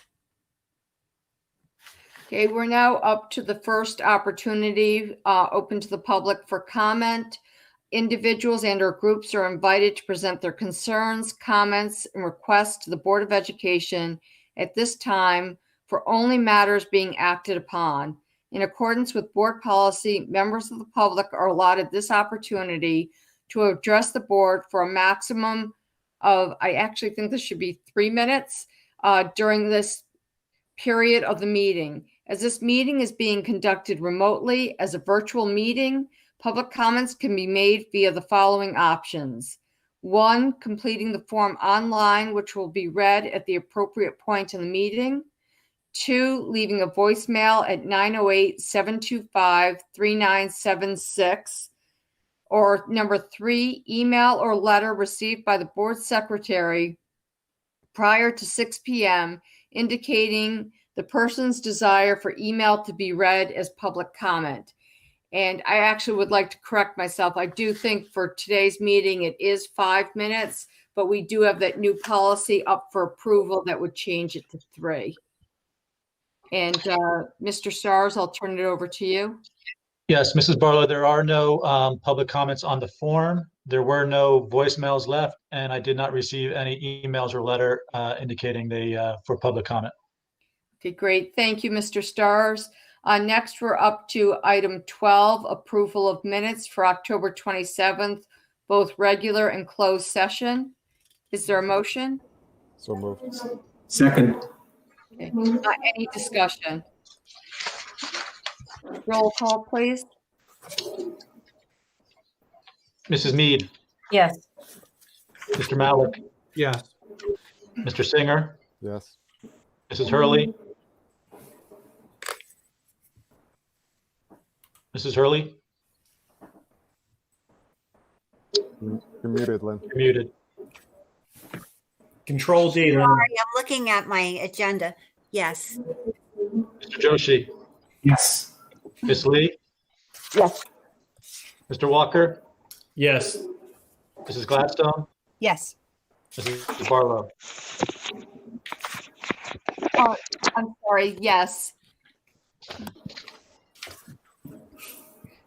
Okay, we're now up to the first opportunity open to the public for comment. Individuals and/or groups are invited to present their concerns, comments, and requests to the Board of Education at this time for only matters being acted upon. In accordance with board policy, members of the public are allotted this opportunity to address the board for a maximum of, I actually think this should be 3 minutes during this period of the meeting. As this meeting is being conducted remotely as a virtual meeting, public comments can be made via the following options. 1, completing the form online, which will be read at the appropriate point in the meeting. 2, leaving a voicemail at 908-725-3976. Or number 3, email or letter received by the board secretary prior to 6 p.m. indicating the person's desire for email to be read as public comment. And I actually would like to correct myself. I do think for today's meeting, it is 5 minutes, but we do have that new policy up for approval that would change it to 3. And Mr. Stars, I'll turn it over to you. Yes, Mrs. Barlow, there are no public comments on the form. There were no voicemails left, and I did not receive any emails or letter indicating for public comment. Okay, great. Thank you, Mr. Stars. Next, we're up to item 12, approval of minutes for October 27th, both regular and closed session. Is there a motion? So moved. Second. Okay. Any discussion? Roll call, please. Mrs. Mead, Yes. Mr. Malik, Yes. Mr. Singer, Yes. Mrs. Hurley, Mrs. Hurley, You're muted, Lynn. you're muted. Control D. Sorry, I'm looking at my agenda. Yes. Mr. Joshi, Yes. Ms. Lee, Yes. Mr. Walker, Yes. Mrs. Gladstone, Yes. Mrs. Barlow. I'm sorry, yes.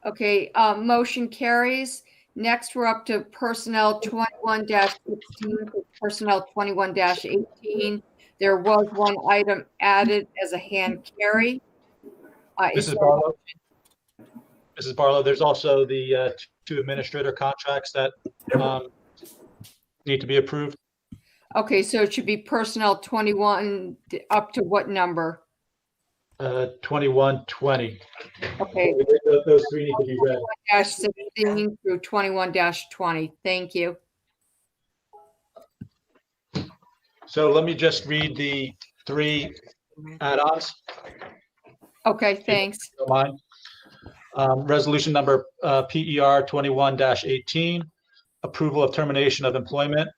Okay, motion carries. Next, we're up to Personnel 21-16, Personnel 21-18. There was one item added as a hand carry. Mrs. Barlow, there's also the 2 administrator contracts that need to be approved. Okay, so it should be Personnel 21 up to what number? 2120. Okay. Those 3 need to be read. 21-16 through 21-20. Thank you. So let me just read the 3 add-ons. Okay, thanks. Don't mind. Resolution number PER 21-18, approval of termination of employment.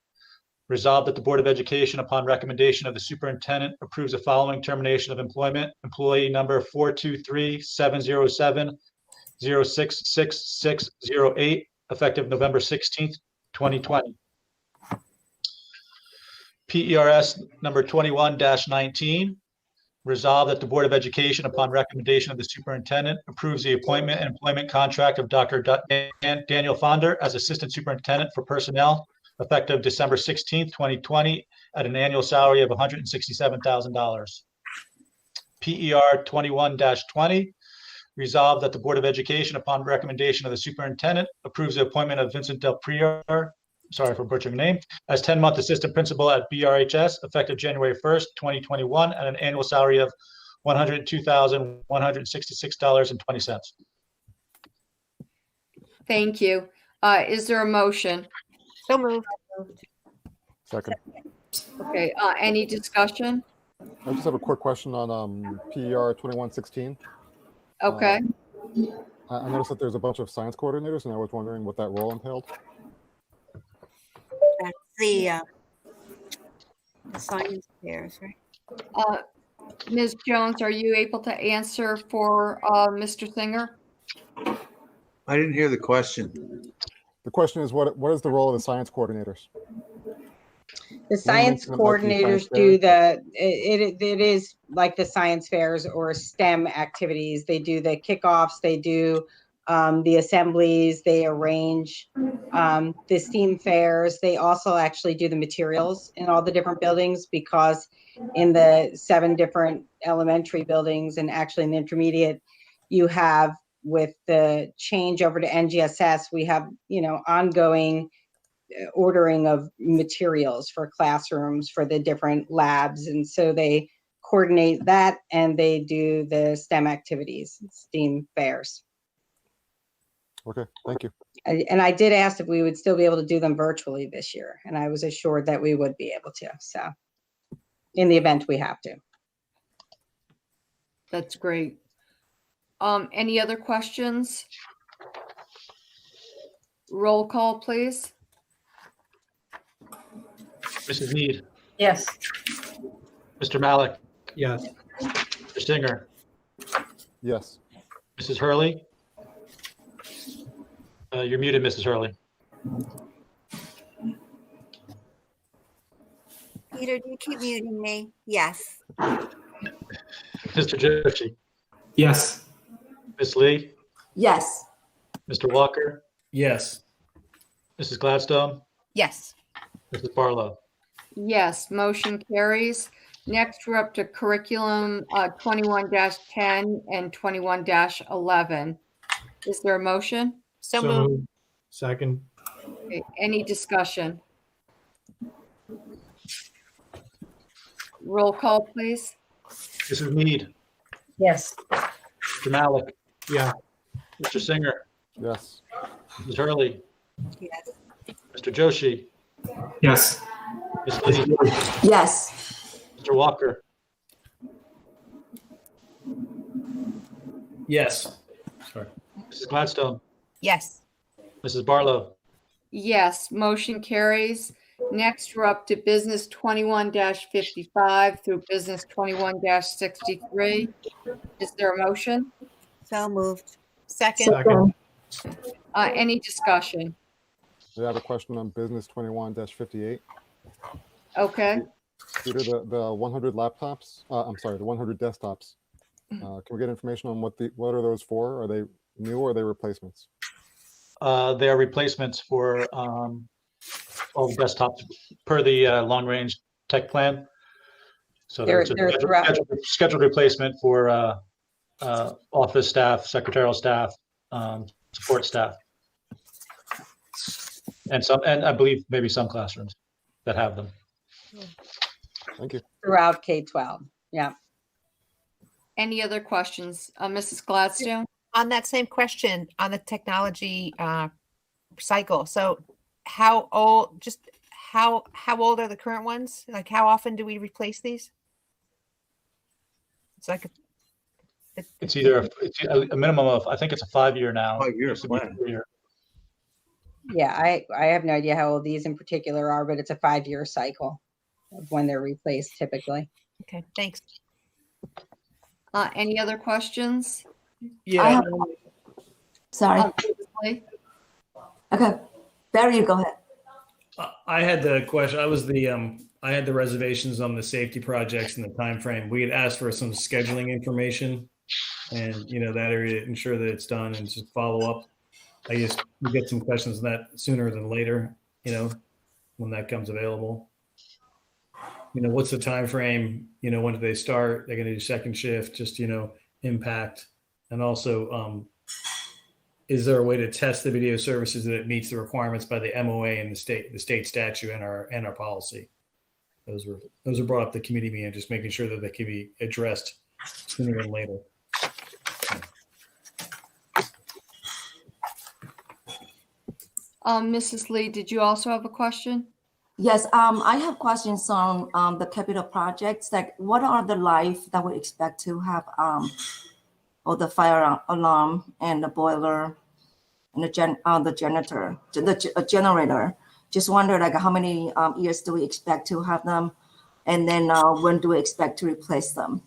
Resolved that the Board of Education, upon recommendation of the superintendent, approves the following termination of employment. Employee number 423-707-0666608, effective November 16th, 2020. PERS number 21-19, resolved that the Board of Education, upon recommendation of the superintendent, approves the appointment and employment contract of Dr. Daniel Fonder as Assistant Superintendent for Personnel, effective December 16th, 2020, at an annual salary of $167,000. PER 21-20, resolved that the Board of Education, upon recommendation of the superintendent, approves the appointment of Vincent Del Prior, sorry for butchering the name, as 10-month assistant principal at BRHS, effective January 1st, 2021, at an annual salary of $102,166.20. Thank you. Is there a motion? So moved. Second. Okay, any discussion? I just have a quick question on PER 21-16. Okay. I noticed that there's a bunch of science coordinators, and I was wondering what that role entailed. That's the science fairs, right? Ms. Jones, are you able to answer for Mr. Singer? I didn't hear the question. The question is, what is the role of the science coordinators? The science coordinators do it is like the science fairs or STEM activities. They do the kickoffs, they do the assemblies, they arrange the STEAM fairs. They also actually do the materials in all the different buildings, because in the 7 different elementary buildings and actually in the intermediate, you have, with the change over to NGSS, we have, ongoing ordering of materials for classrooms for the different labs. And so they coordinate that, and they do the STEM activities, STEAM fairs. Okay, thank you. And I did ask if we would still be able to do them virtually this year, and I was assured that we would be able to. So in the event we have to. That's great. Any other questions? Roll call, please. Mrs. Mead, Yes. Mr. Malik, Yes. Mr. Singer, Yes. Mrs. Hurley. You're muted, Mrs. Hurley. Peter, do you keep muting me? Yes. Mr. Joshi, Yes. Ms. Lee, Yes. Mr. Walker, Yes. Mrs. Gladstone, Yes. Mrs. Barlow. Yes, motion carries. Next, we're up to curriculum 21-10 and 21-11. Is there a motion? So moved. moved. Second. Okay, any discussion? Roll call, please. Mrs. Mead, Yes. Mr. Malik, Yeah. Mr. Singer, Yes. Mrs. Hurley, Yes. Mr. Joshi, Yes. Ms. Lee, Yes. Mr. Walker, Yes. Sorry. Mrs. Gladstone, Yes. Mrs. Barlow. Yes, motion carries. Next, we're up to business 21-55 through business 21-63. Is there a motion? So moved. Second. Second. Any discussion? I have a question on business 21-58. Okay. Peter, the 100 laptops, I'm sorry, the 100 desktops. Can we get information on what are those for? Are they new or are they replacements? They are replacements for all the desktops per the long-range tech plan. So They're there's a throughout. scheduled replacement for office staff, secretarial staff, support staff, and I believe maybe some classrooms that have them. Thank you. Throughout K-12. Yeah. Any other questions? Mrs. Gladstone? On that same question on the technology cycle. So how old are the current ones? Like how often do we replace these? It's like It's either a minimum of, I think it's a 5-year now. 5 years Used to be plan. 3 year. Yeah, I have no idea how old these in particular are, but it's a 5-year cycle of when they're replaced typically. Okay, thanks. Any other questions? Yeah. Sorry. Lee? Okay. Barry, you go ahead. I had the question. I had the reservations on the safety projects and the time frame. We had asked for some scheduling information, and that area, ensure that it's done and just follow up. I guess we get some questions on that sooner than later. When that comes available. What's the time frame? When do they start? They're going to do second shift. Just impact, and also. Is there a way to test the video services that it meets the requirements by the MOA and the state statute and our policy? Those were brought up at the committee meeting, just making sure that they can be addressed sooner than later. Mrs. Lee, did you also have a question? Yes, I have questions on the capital projects. Like, what are the life that we expect to have, or the fire alarm and the boiler and the generator? Just wonder, like, how many years do we expect to have them, and then when do we expect to replace them?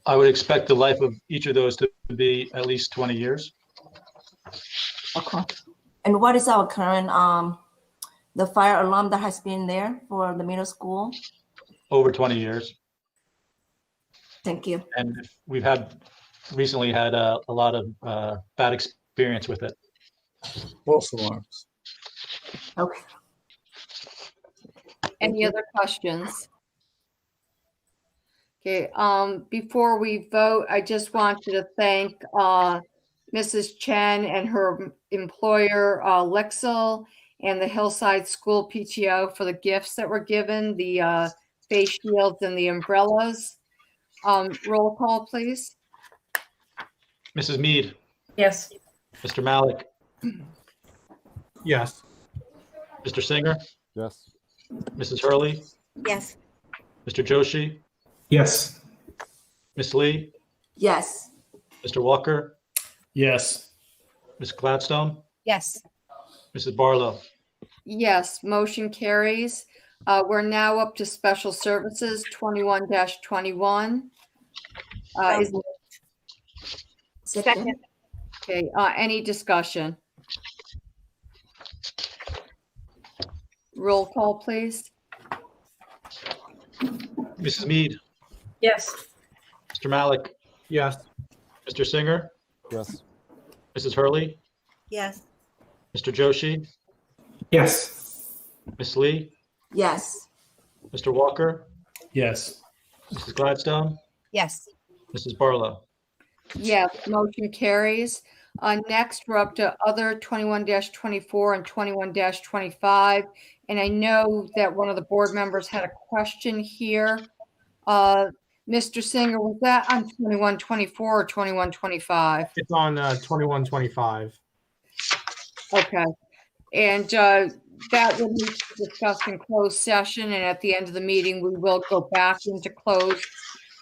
I would expect the life of each of those to be at least 20 years. Okay. And what is our current the fire alarm that has been there for the middle school? Over 20 years. Thank you. And we've recently had a lot of bad experience with it. False alarms. Okay. Any other questions? Okay, before we vote, I just wanted to thank Mrs. Chen and her employer, Lexel, and the Hillside School PTO for the gifts that were given, the face shields and the umbrellas. Roll call, please. Mrs. Mead, Yes. Mr. Malik, Yes. Mr. Singer, Yes. Mrs. Hurley, Yes. Mr. Joshi, Yes. Ms. Lee, Yes. Mr. Walker, Yes. Ms. Gladstone, Yes. Mrs. Barlow. Yes, motion carries. We're now up to special services 21-21. Is Second. Okay, any discussion? Roll call, please. Mrs. Mead, Yes. Mr. Malik, Yes. Mr. Singer, Yes. Mrs. Hurley, Yes. Mr. Joshi, Yes. Ms. Lee, Yes. Mr. Walker, Yes. Mrs. Gladstone, Yes. Mrs. Barlow. Yes, motion carries. Next, we're up to other 21-24 and 21-25. And I know that one of the board members had a question here. Mr. Singer, was that on 21-24 or 21-25? It's on 21-25. Okay. And that will need to be discussed in closed session. And at the end of the meeting, we will go back into closed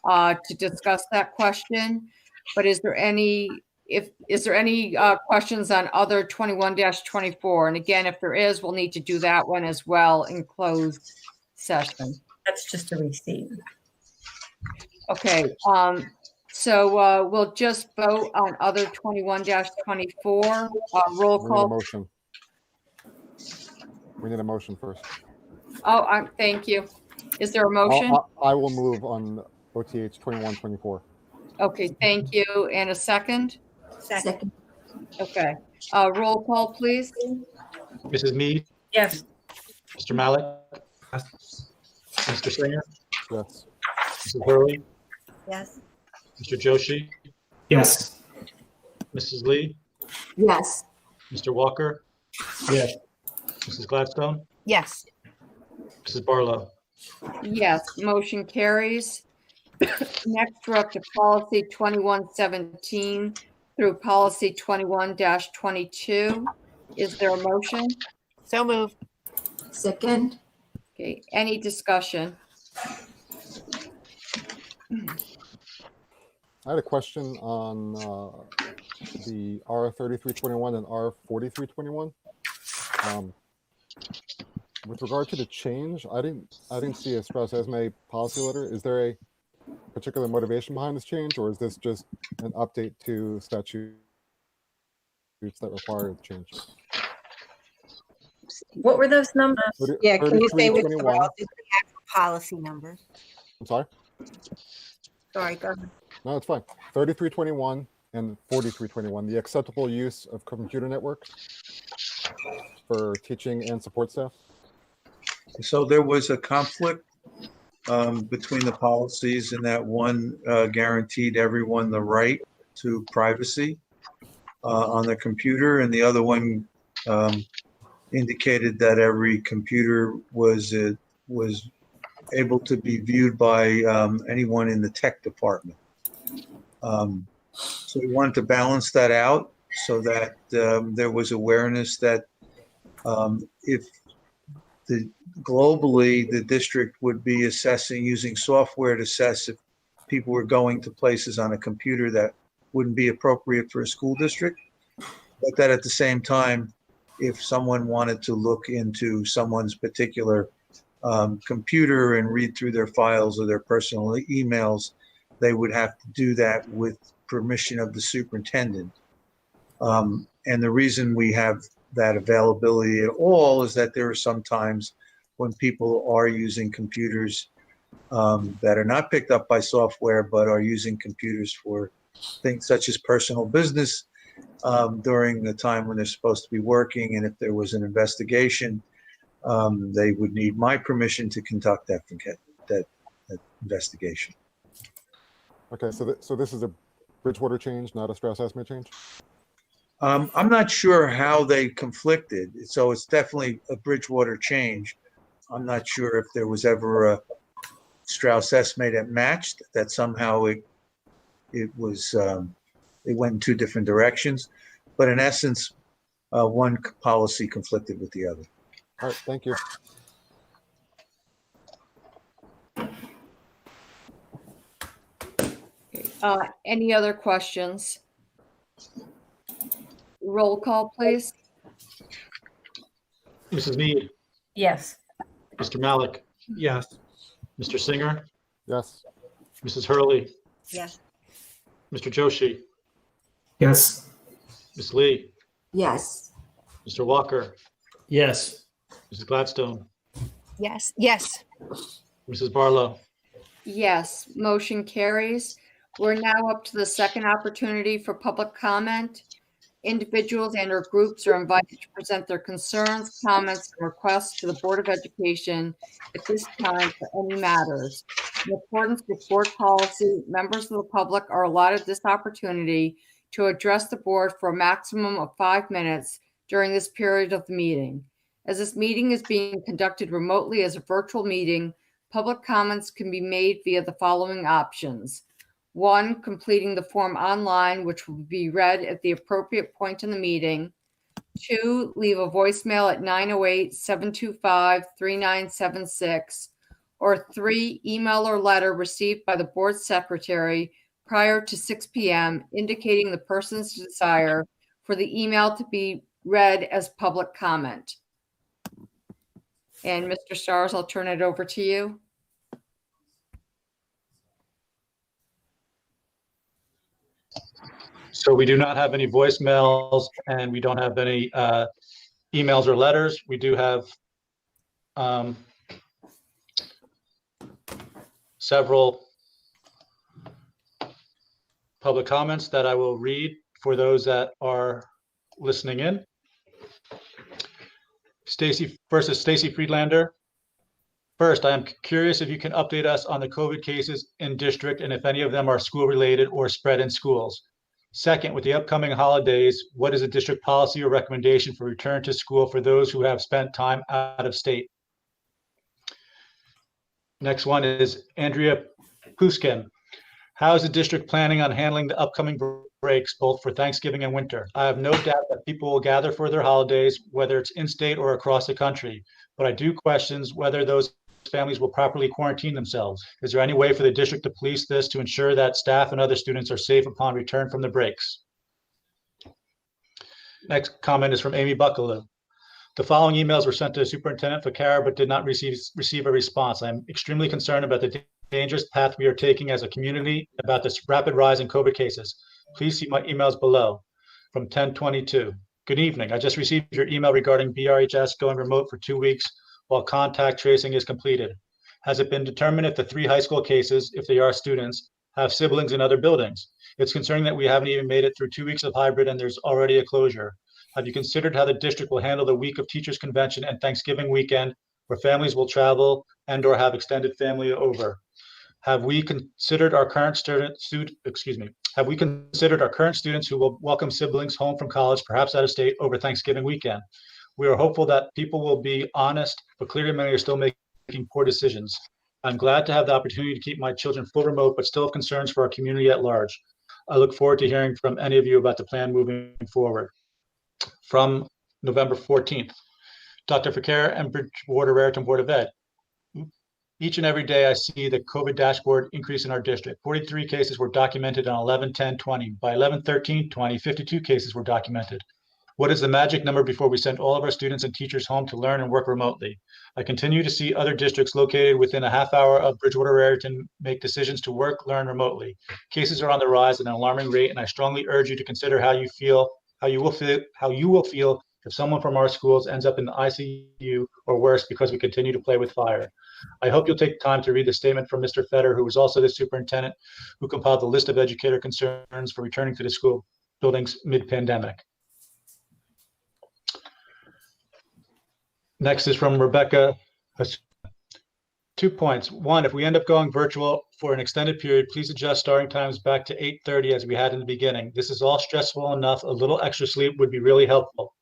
to discuss that question. But is there any questions on other 21-24? And again, if there is, we'll need to do that one as well in closed session. That's just a receipt. Okay, so we'll just vote on other 21-24. Roll We need a call. motion. We need a motion first. Oh, thank you. Is there a motion? I will move on OTH 21-24. Okay, thank you. And a second? Second. Okay. Roll call, please. Mrs. Mead, Yes. Mr. Malik, Mr. Singer, Yes. Mrs. Hurley, Yes. Mr. Joshi, Yes. Mrs. Lee, Yes. Mr. Walker, Yes. Mrs. Gladstone, Yes. Mrs. Barlow. Yes, motion carries. Next, we're up to policy 2117 through policy 21-22. Is there a motion? So moved. Second. Okay, any discussion? I had a question on the R3321 and R4321. With regard to the change, I didn't see a Strauss-Esme policy letter. Is there a particular motivation behind this change, or is this just an update to statutes that require the change? What were those numbers? Yeah, can you say which 3321. The actual policy numbers. I'm sorry? Sorry, go ahead. No, it's fine. 3321 and 4321, the acceptable use of computer network for teaching and support staff. So there was a conflict between the policies, and that one guaranteed everyone the right to privacy on their computer, and the other one indicated that every computer was able to be viewed by anyone in the tech department. So we wanted to balance that out so that there was awareness that if globally the district would be assessing, using software to assess if people were going to places on a computer that wouldn't be appropriate for a school district, but that at the same time, if someone wanted to look into someone's particular computer and read through their files or their personal emails, they would have to do that with permission of the superintendent. And the reason we have that availability at all is that there are some times when people are using computers that are not picked up by software, but are using computers for things such as personal business during the time when they're supposed to be working. And if there was an investigation, they would need my permission to conduct that investigation. Okay, so this is a Bridgewater change, not a Strauss-Esme change? I'm not sure how they conflicted, so it's definitely a Bridgewater change. I'm not sure if there was ever a Strauss-Esme that matched, that somehow it was It went in two different directions, but in essence, one policy conflicted with the other. All right, thank you. Any other questions? Roll call, please. Mrs. Mead, Yes. Mr. Malik, Yes. Mr. Singer, Yes. Mrs. Hurley, Yes. Mr. Joshi, Yes. Ms. Lee, Yes. Mr. Walker, Yes. Mrs. Gladstone, Yes, yes. Mrs. Barlow. Yes, motion carries. We're now up to the second opportunity for public comment. Individuals and or groups are invited to present their concerns, comments, and requests to the Board of Education at this time for any matters. In accordance with board policy, members of the public are allotted this opportunity to address the board for a maximum of 5 minutes during this period of the meeting. As this meeting is being conducted remotely as a virtual meeting, public comments can be made via the following options. 1, completing the form online, which will be read at the appropriate point in the meeting. 2, leave a voicemail at 908-725-3976. Or 3, email or letter received by the board secretary prior to 6 p.m. indicating the person's desire for the email to be read as public comment. And Mr. Stars, I'll turn it over to you. So we do not have any voicemails and we don't have any emails or letters. We do have several public comments that I will read for those that are listening in. First is Stacy Friedlander. First, I am curious if you can update us on the COVID cases in district and if any of them are school related or spread in schools. Second, with the upcoming holidays, what is the district policy or recommendation for return to school for those who have spent time out of state? Next one is Andrea Puskin. How is the district planning on handling the upcoming breaks, both for Thanksgiving and winter? I have no doubt that people will gather for their holidays, whether it's in-state or across the country, but I do question whether those families will properly quarantine themselves. Is there any way for the district to police this to ensure that staff and other students are safe upon return from the breaks? Next comment is from Amy Buckaloo. The following emails were sent to Superintendent Ficarra but did not receive a response. I'm extremely concerned about the dangerous path we are taking as a community about this rapid rise in COVID cases. Please see my emails below from 10/22. Good evening. I just received your email regarding BRHS going remote for 2 weeks while contact tracing is completed. Has it been determined if the 3 high school cases, if they are students, have siblings in other buildings? It's concerning that we haven't even made it through 2 weeks of hybrid and there's already a closure. Have you considered how the district will handle the week of teachers convention and Thanksgiving weekend where families will travel and or have extended family over? Have we considered our current students who will welcome siblings home from college, perhaps out of state, over Thanksgiving weekend? We are hopeful that people will be honest, but clearly many are still making poor decisions. I'm glad to have the opportunity to keep my children full remote, but still have concerns for our community at large. I look forward to hearing from any of you about the plan moving forward. From November 14th, Dr. Ficarra and Bridgewater Raritan Board of Ed. Each and every day I see the COVID dashboard increase in our district. 43 cases were documented on 11/10/20. By 11/13/20, 52 cases were documented. What is the magic number before we send all of our students and teachers home to learn and work remotely? I continue to see other districts located within a half hour of Bridgewater Raritan make decisions to work, learn remotely. Cases are on the rise at an alarming rate, and I strongly urge you to consider how you will feel if someone from our schools ends up in the ICU or worse because we continue to play with fire. I hope you'll take time to read the statement from Mr. Fetter, who was also the superintendent, who compiled the list of educator concerns for returning to the school buildings mid-pandemic. Next is from Rebecca. 2 points. 1, if we end up going virtual for an extended period, please adjust starting times back to 8:30 as we had in the beginning. This is all stressful enough. A little extra sleep would be really helpful.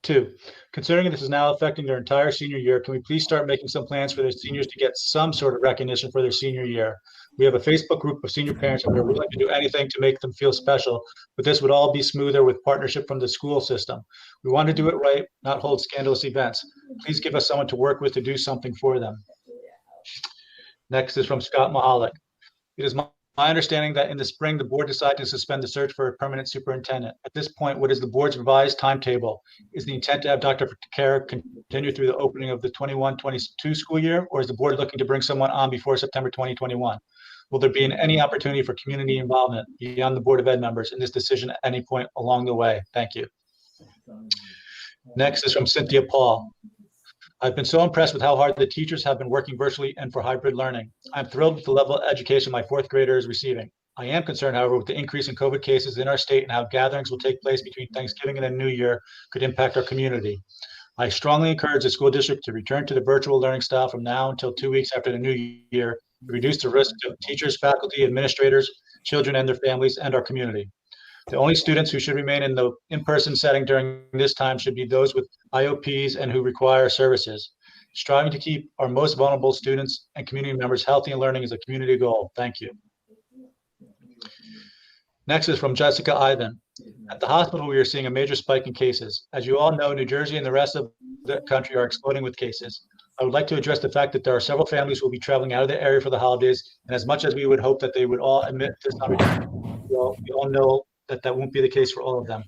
2, considering this is now affecting their entire senior year, can we please start making some plans for their seniors to get some sort of recognition for their senior year? We have a Facebook group of senior parents and we're willing to do anything to make them feel special, but this would all be smoother with partnership from the school system. We want to do it right, not hold scandalous events. Please give us someone to work with to do something for them. Next is from Scott Mahalik. It is my understanding that in the spring, the board decided to suspend the search for a permanent superintendent. At this point, what is the board's revised timetable? Is the intent to have Dr. Fakara continue through the opening of the 21-22 school year, or is the board looking to bring someone on before September 2021? Will there be any opportunity for community involvement beyond the Board of Ed members in this decision at any point along the way? Thank you. Next is from Cynthia Paul. I've been so impressed with how hard the teachers have been working virtually and for hybrid learning. I'm thrilled with the level of education my fourth grader is receiving. I am concerned, however, with the increase in COVID cases in our state and how gatherings will take place between Thanksgiving and the New Year could impact our community. I strongly encourage the school district to return to the virtual learning style from now until 2 weeks after the New Year to reduce the risk of teachers, faculty, administrators, children, and their families, and our community. The only students who should remain in the in-person setting during this time should be those with IOPs and who require services. Striving to keep our most vulnerable students and community members healthy and learning is a community goal. Thank you. Next is from Jessica Ivan. At the hospital, we are seeing a major spike in cases. As you all know, New Jersey and the rest of the country are exploding with cases. I would like to address the fact that there are several families who will be traveling out of the area for the holidays, and as much as we would hope that they would all admit this summer, we all know that won't be the case for all of them.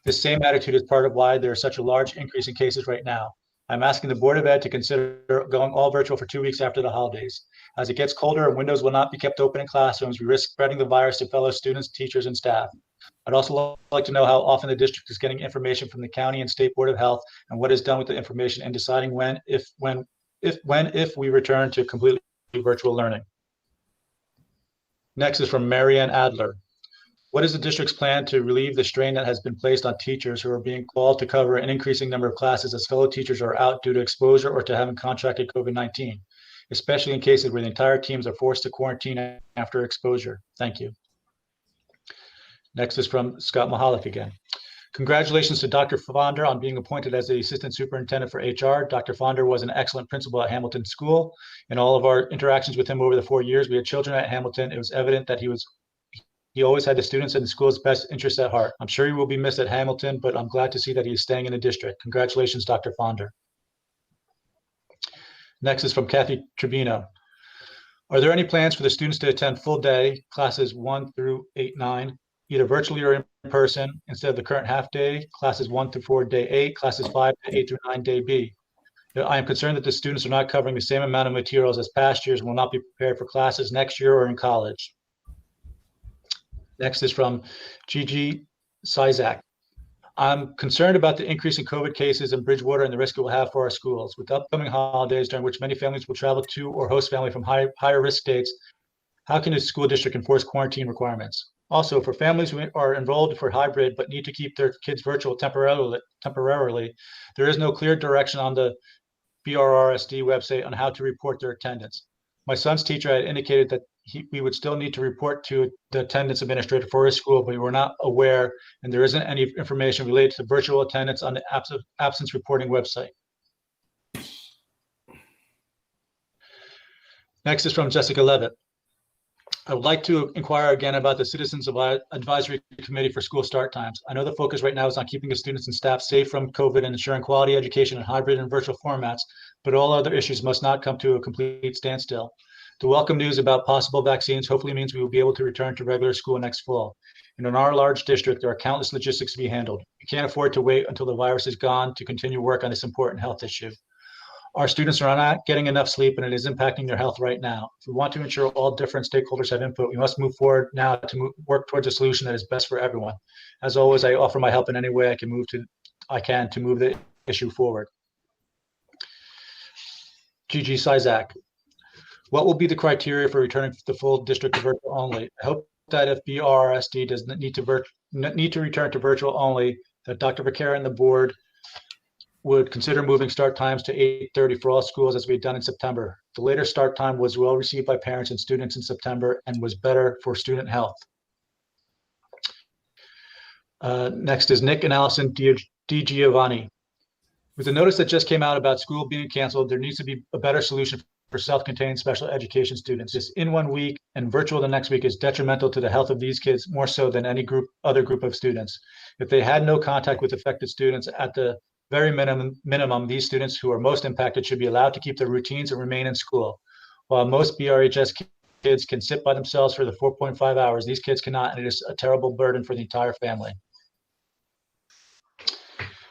This same attitude is part of why there is such a large increase in cases right now. I'm asking the Board of Ed to consider going all virtual for 2 weeks after the holidays. As it gets colder and windows will not be kept open in classrooms, we risk spreading the virus to fellow students, teachers, and staff. I'd also like to know how often the district is getting information from the county and state Board of Health and what is done with the information and deciding if we return to completely virtual learning. Next is from Marianne Adler. What is the district's plan to relieve the strain that has been placed on teachers who are being called to cover an increasing number of classes as fellow teachers are out due to exposure or to having contracted COVID-19, especially in cases where the entire teams are forced to quarantine after exposure? Thank you. Next is from Scott Mahalik again. Congratulations to Dr. Fonder on being appointed as the Assistant Superintendent for HR. Dr. Fonder was an excellent principal at Hamilton School. In all of our interactions with him over the 4 years we had children at Hamilton, it was evident that he always had the students and the school's best interests at heart. I'm sure he will be missed at Hamilton, but I'm glad to see that he is staying in the district. Congratulations, Dr. Fonder. Next is from Kathy Tribino. Are there any plans for the students to attend full day classes 1 through 8-9, either virtually or in person, instead of the current half day, classes 1 through 4, day 8, classes 5 to 8 through 9, day B? I am concerned that the students are not covering the same amount of materials as past years and will not be prepared for classes next year or in college. Next is from Gigi Sizak. I'm concerned about the increase in COVID cases in Bridgewater and the risk it will have for our schools. With upcoming holidays during which many families will travel to or host family from higher risk states, how can the school district enforce quarantine requirements? Also, for families who are enrolled for hybrid but need to keep their kids virtual temporarily, there is no clear direction on the BRRSD website on how to report their attendance. My son's teacher had indicated that we would still need to report to the attendance administrator for his school, but we were not aware, and there isn't any information related to virtual attendance on the absence reporting website. Next is from Jessica Levitt. I would like to inquire again about the Citizens Advisory Committee for school start times. I know the focus right now is on keeping the students and staff safe from COVID and ensuring quality education in hybrid and virtual formats, but all other issues must not come to a complete standstill. The welcome news about possible vaccines hopefully means we will be able to return to regular school next fall. And in our large district, there are countless logistics to be handled. We can't afford to wait until the virus is gone to continue work on this important health issue. Our students are not getting enough sleep and it is impacting their health right now. If we want to ensure all different stakeholders have input, we must move forward now to work towards a solution that is best for everyone. As always, I offer my help in any way I can to move the issue forward. Gigi Sizak. What will be the criteria for returning the full district to virtual only? I hope that if BRRSD does not need to return to virtual only, that Dr. Fakara and the board would consider moving start times to 8:30 for all schools as we had done in September. The later start time was well received by parents and students in September and was better for student health. Next is Nick and Allison Di Giovanni. With the notice that just came out about school being canceled, there needs to be a better solution for self-contained special education students. This in 1 week and virtual the next week is detrimental to the health of these kids more so than any other group of students. If they had no contact with affected students, at the very minimum, these students who are most impacted should be allowed to keep their routines and remain in school. While most BRHS kids can sit by themselves for the 4.5 hours, these kids cannot, and it is a terrible burden for the entire family.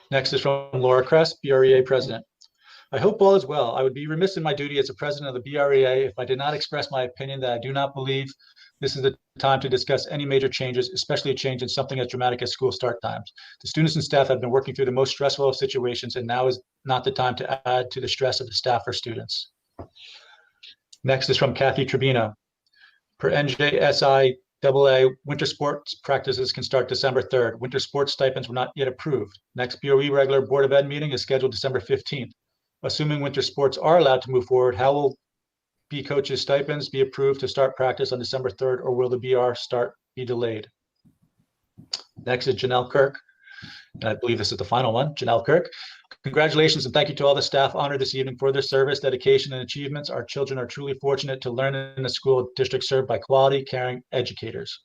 Next is from Laura Kress, BREA president. I hope all is well. I would be remiss in my duty as a president of the BREA if I did not express my opinion that I do not believe this is the time to discuss any major changes, especially a change in something as dramatic as school start times. The students and staff have been working through the most stressful of situations, and now is not the time to add to the stress of the staff or students. Next is from Kathy Tribino. Per NJSIAA, winter sports practices can start December 3rd. Winter sports stipends were not yet approved. Next BOE regular Board of Ed meeting is scheduled December 15th. Assuming winter sports are allowed to move forward, how will B coaches' stipends be approved to start practice on December 3rd, or will the BR start be delayed? Next is Janelle Kirk. And I believe this is the final one, Janelle Kirk. Congratulations and thank you to all the staff honored this evening for their service, dedication, and achievements. Our children are truly fortunate to learn in a school district served by quality, caring educators.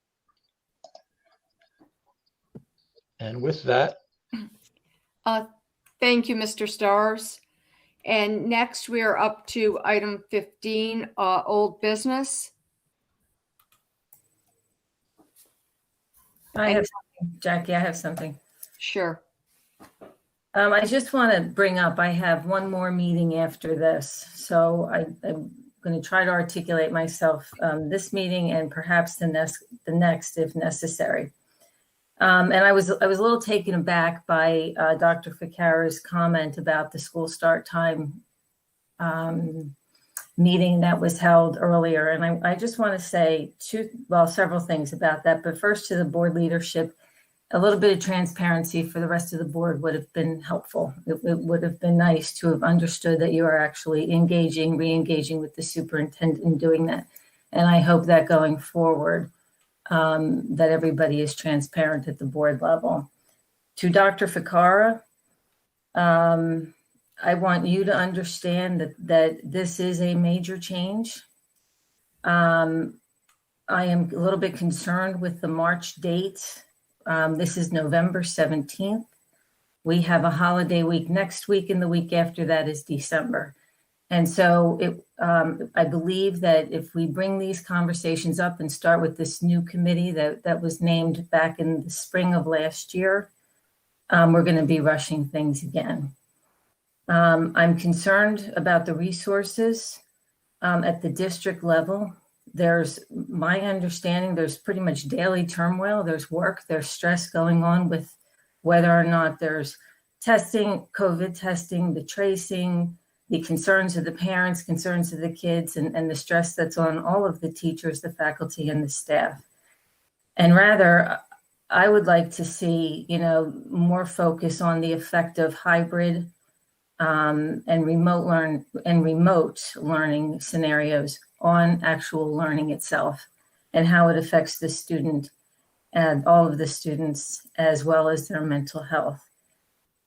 And with that. Thank you, Mr. Stars. And next we are up to item 15, old business. I have something, Jackie, I have something. Sure. I just want to bring up, I have one more meeting after this. So I'm going to try to articulate myself this meeting and perhaps the next if necessary. And I was a little taken aback by Dr. Ficarra's comment about the school start time meeting that was held earlier. And I just want to say several things about that. But first, to the board leadership, a little bit of transparency for the rest of the board would have been helpful. It would have been nice to have understood that you are actually re-engaging with the superintendent in doing that. And I hope that going forward, that everybody is transparent at the board level. To Dr. Ficarra, I want you to understand that this is a major change. I am a little bit concerned with the March date. This is November 17th. We have a holiday week next week, and the week after that is December. And so I believe that if we bring these conversations up and start with this new committee that was named back in the spring of last year, we're going to be rushing things again. I'm concerned about the resources at the district level. There's my understanding, there's pretty much daily turmoil. There's work, there's stress going on with whether or not there's testing, COVID testing, the tracing, the concerns of the parents, concerns of the kids, and the stress that's on all of the teachers, the faculty, and the staff. And rather, I would like to see, more focus on the effect of hybrid and remote learning scenarios on actual learning itself and how it affects the student and all of the students, as well as their mental health.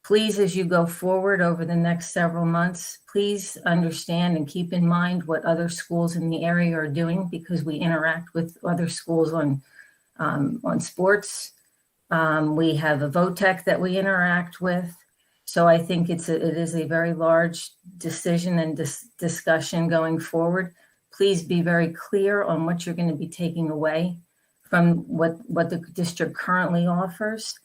Please, as you go forward over the next several months, please understand and keep in mind what other schools in the area are doing, because we interact with other schools on sports. We have a VOTEC that we interact with. So I think it is a very large decision and discussion going forward. Please be very clear on what you're going to be taking away from what the district currently offers.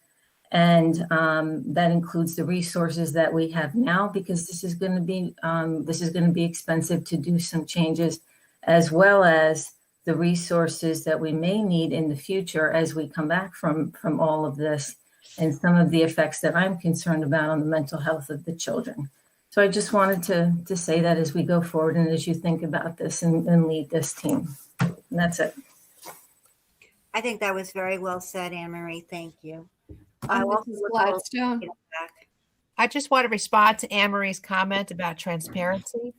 And that includes the resources that we have now, because this is going to be expensive to do some changes, as well as the resources that we may need in the future as we come back from all of this, and some of the effects that I'm concerned about on the mental health of the children. So I just wanted to say that as we go forward and as you think about this and lead this team. And that's it. I think that was very well said, Anne Marie. Thank you. I just want to respond to Anne Marie's comment about transparency.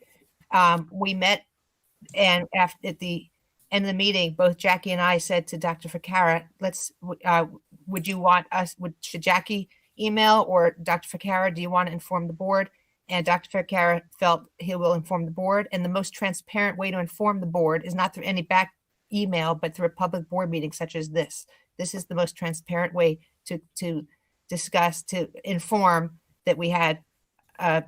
We met, and at the end of the meeting, both Jackie and I said to Dr. Ficarra, should Jackie email, or Dr. Ficarra, do you want to inform the board? and Dr. Ficara felt he will inform the board. And the most transparent way to inform the board is not through any back email, but through a public board meeting such as this. This is the most transparent way to discuss, to inform that we had a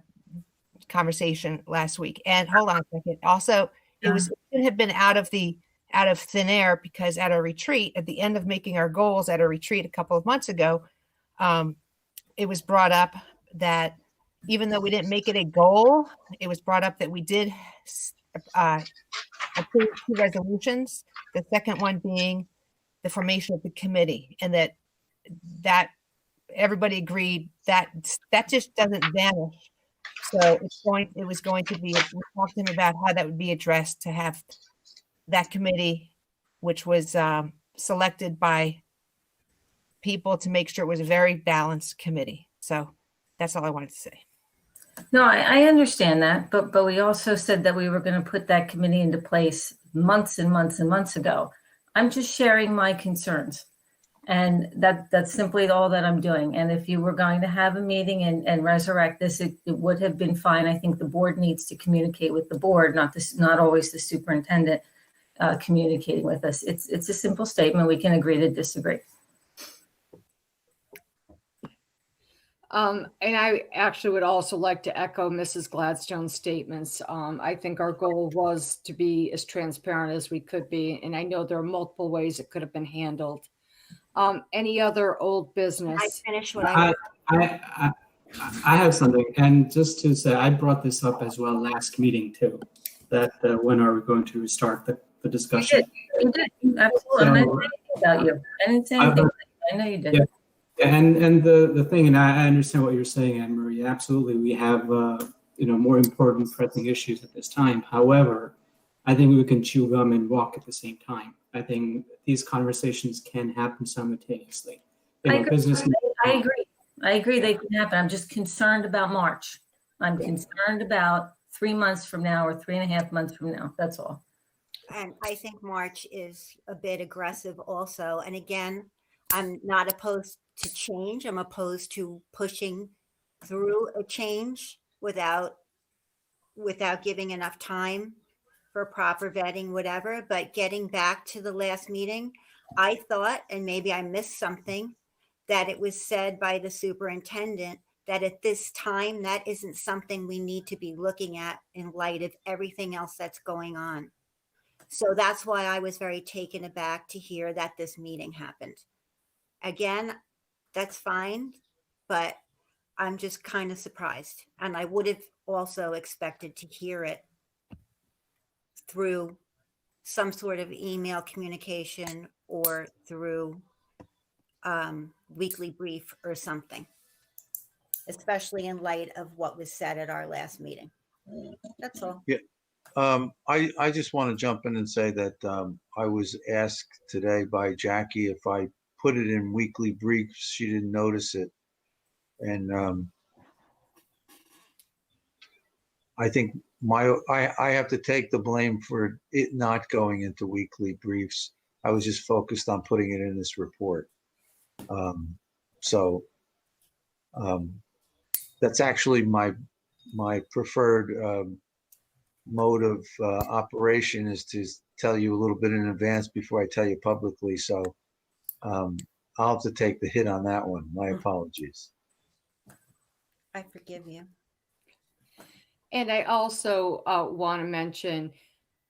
conversation last week. And hold on a second. Also, it should have been out of thin air, because at our retreat, at the end of making our goals at a retreat a couple of months ago, it was brought up that even though we didn't make it a goal, it was brought up that we did approve 2 resolutions. The second one being the formation of the committee, and that everybody agreed that just doesn't vanish. So it was going to be, we talked to him about how that would be addressed, to have that committee, which was selected by people to make sure it was a very balanced committee. So that's all I wanted to say. No, I understand that, but we also said that we were going to put that committee into place months and months and months ago. I'm just sharing my concerns, and that's simply all that I'm doing. And if you were going to have a meeting and resurrect this, it would have been fine. I think the board needs to communicate with the board, not always the superintendent communicating with us. It's a simple statement. We can agree to disagree. And I actually would also like to echo Mrs. Gladstone's statements. I think our goal was to be as transparent as we could be, and I know there are multiple ways it could have been handled. Any other old business? I finished what I have something, and just to say, I brought this up as well last meeting too, that when are we going to restart the discussion? You did. Absolutely. I'm not saying about you. I didn't say anything. I know you did. Yeah. And the thing, and I understand what you're saying, Anne Marie. Absolutely, we have more important pressing issues at this time. However, I think we can chew gum and walk at the same time. I think these conversations can happen simultaneously. I agree they can happen. I'm just concerned about March. I'm concerned about 3 months from now or 3.5 months from now. That's all. And I think March is a bit aggressive also. And again, I'm not opposed to change. I'm opposed to pushing through a change without giving enough time for proper vetting, whatever. But getting back to the last meeting, I thought, and maybe I missed something, that it was said by the superintendent that at this time, that isn't something we need to be looking at in light of everything else that's going on. So that's why I was very taken aback to hear that this meeting happened. Again, that's fine, but I'm just kind of surprised. And I would have also expected to hear it through some sort of email communication or through weekly brief or something, especially in light of what was said at our last meeting. That's all. Yeah. I just want to jump in and say that I was asked today by Jackie if I put it in weekly briefs. She didn't notice it. And I think I have to take the blame for it not going into weekly briefs. I was just focused on putting it in this report. That's actually my preferred mode of operation, is to tell you a little bit in advance before I tell you publicly. So I'll have to take the hit on that one. My apologies. I forgive you. And I also want to mention,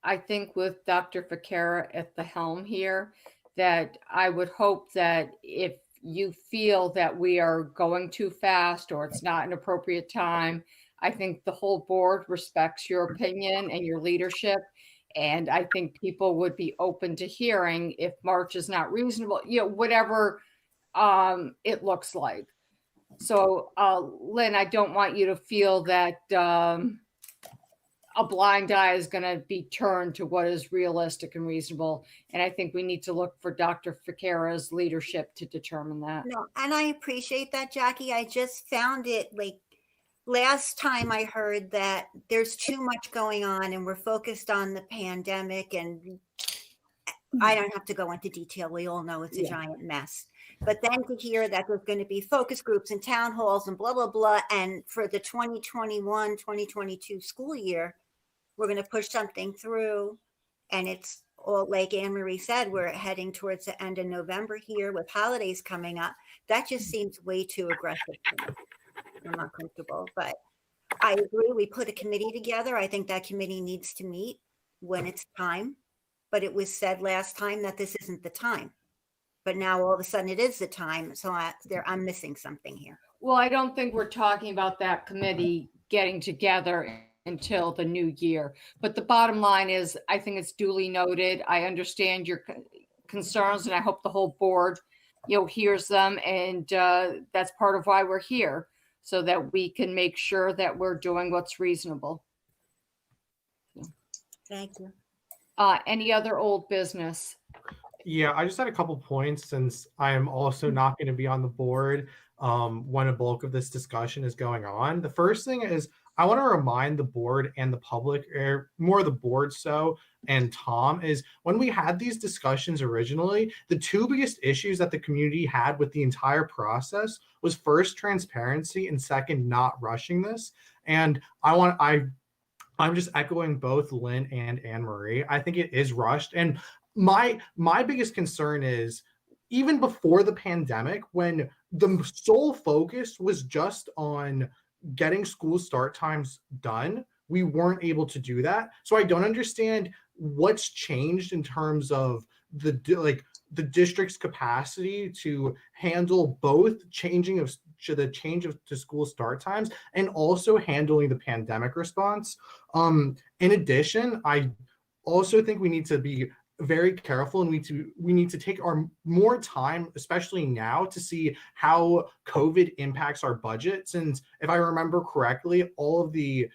I think with Dr. Ficara at the helm here, that I would hope that if you feel that we are going too fast or it's not an appropriate time, I think the whole board respects your opinion and your leadership. And I think people would be open to hearing if March is not reasonable, whatever it looks like. So, Lynn, I don't want you to feel that a blind eye is going to be turned to what is realistic and reasonable. And I think we need to look for Dr. Ficara's leadership to determine that. No, and I appreciate that, Jackie. I just found it like last time I heard that there's too much going on and we're focused on the pandemic, and I don't have to go into detail. We all know it's a giant mess. But then to hear that there's going to be focus groups and town halls and blah, blah, blah. And for the 2021, 2022 school year, we're going to push something through. And it's all, like Anne Marie said, we're heading towards the end of November here with holidays coming up. That just seems way too aggressive to me. I'm not comfortable, but I agree. We put a committee together. I think that committee needs to meet when it's time. But it was said last time that this isn't the time. But now all of a sudden it is the time. So I'm missing something here. Well, I don't think we're talking about that committee getting together until the new year. But the bottom line is, I think it's duly noted. I understand your concerns, and I hope the whole board, hears them. And that's part of why we're here, so that we can make sure that we're doing what's reasonable. Thank you. Any other old business? Yeah, I just had a couple points since I am also not going to be on the board when a bulk of this discussion is going on. The first thing is I want to remind the board and the public, or more the board and Tom, is when we had these discussions originally, the two biggest issues that the community had with the entire process was first, transparency, and second, not rushing this. And I'm just echoing both Lynn and Anne Marie. I think it is rushed. And my biggest concern is, even before the pandemic, when the sole focus was just on getting school start times done, we weren't able to do that. So I don't understand what's changed in terms of the district's capacity to handle both the change to school start times and also handling the pandemic response. In addition, I also think we need to be very careful, and we need to take our more time, especially now, to see how COVID impacts our budget. Since if I remember correctly, all of the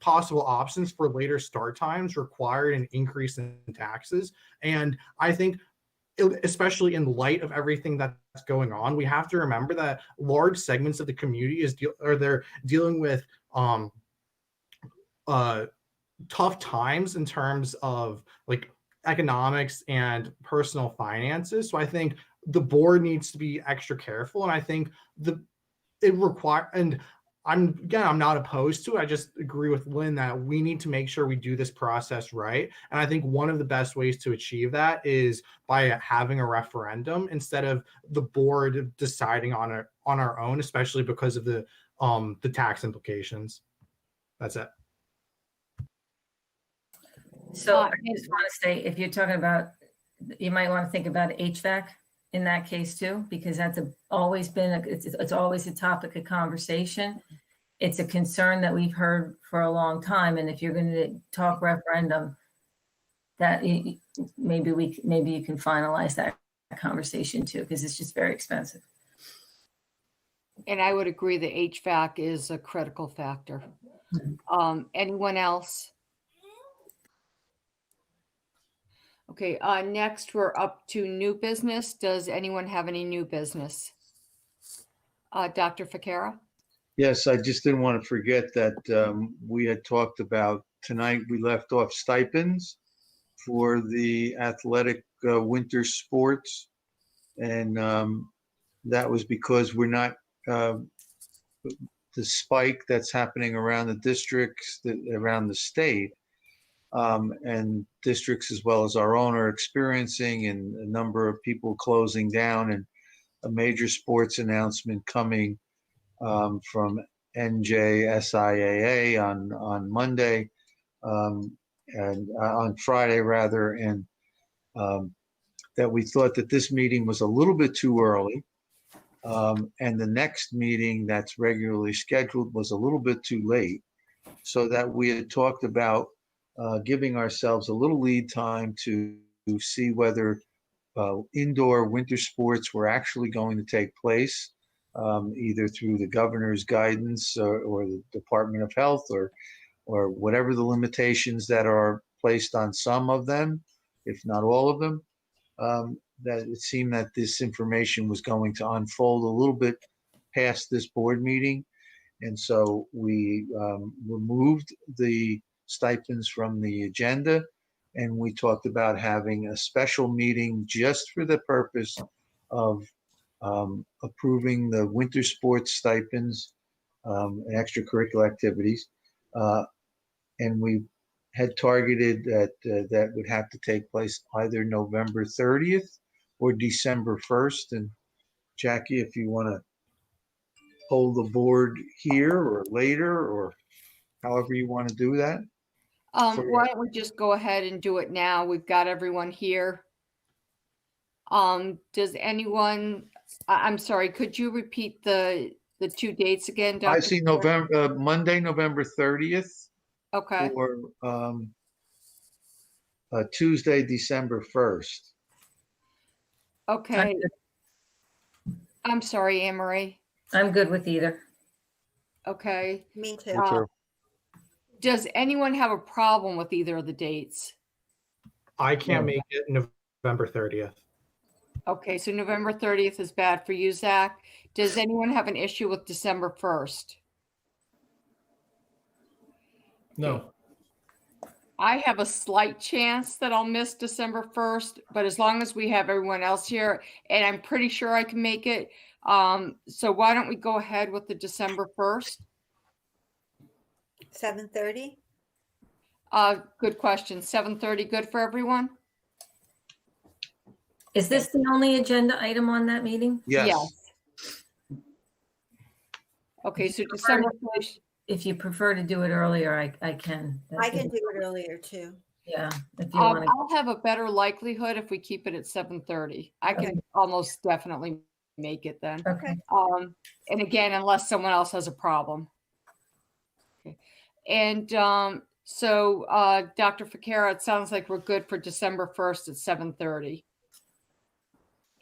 possible options for later start times required an increase in taxes. And I think, especially in light of everything that's going on, we have to remember that large segments of the community they're dealing with tough times in terms of economics and personal finances. So I think the board needs to be extra careful, and I think I'm not opposed to it. I just agree with Lynn that we need to make sure we do this process right. And I think one of the best ways to achieve that is by having a referendum instead of the board deciding on our own, especially because of the tax implications. That's it. So I just want to say, if you're talking about, you might want to think about HVAC in that case too, because that's always been, it's always a topic of conversation. It's a concern that we've heard for a long time. And if you're going to talk referendum, that maybe you can finalize that conversation too, because it's just very expensive. And I would agree the HVAC is a critical factor. Anyone else? Okay, next we're up to new business. Does anyone have any new business? Dr. Ficara? Yes, I just didn't want to forget that we had talked about tonight, we left off stipends for the athletic winter sports. And that was because we're not, the spike that's happening around the districts, around the state, and districts as well as our own are experiencing, and a number of people closing down, and a major sports announcement coming from NJSIAA on Monday, and on Friday rather, and that we thought that this meeting was a little bit too early, and the next meeting that's regularly scheduled was a little bit too late, so that we had talked about giving ourselves a little lead time to see whether indoor winter sports were actually going to take place, either through the governor's guidance or the Department of Health or whatever the limitations that are placed on some of them, if not all of them. That it seemed that this information was going to unfold a little bit past this board meeting. And so we removed the stipends from the agenda, and we talked about having a special meeting just for the purpose of approving the winter sports stipends and extracurricular activities. And we had targeted that that would have to take place either November 30th or December 1st. And Jackie, if you want to hold the board here or later or however you want to do that. Why don't we just go ahead and do it now? We've got everyone here. Does anyone, I'm sorry, could you repeat the two dates again, Dr. I see Monday, November 30th. Okay. Or Tuesday, December 1st. Okay. I'm sorry, Anne Marie. I'm good with either. Okay. Me too. Me too. Does anyone have a problem with either of the dates? I can't make it November 30th. Okay, so November 30th is bad for you, Zach. Does anyone have an issue with December 1st? No. I have a slight chance that I'll miss December 1st, but as long as we have everyone else here, and I'm pretty sure I can make it. So why don't we go ahead with the December 1st? 7:30? Good question. 7:30, good for everyone? Is this the only agenda item on that meeting? Yes. Okay, so December 1st. If you prefer to do it earlier, I can. I can do it earlier too. Yeah, if you want to. I'll have a better likelihood if we keep it at 7:30. I can almost definitely make it then. Okay. And again, unless someone else has a problem. Okay. And so Dr. Ficara, it sounds like we're good for December 1st at 7:30.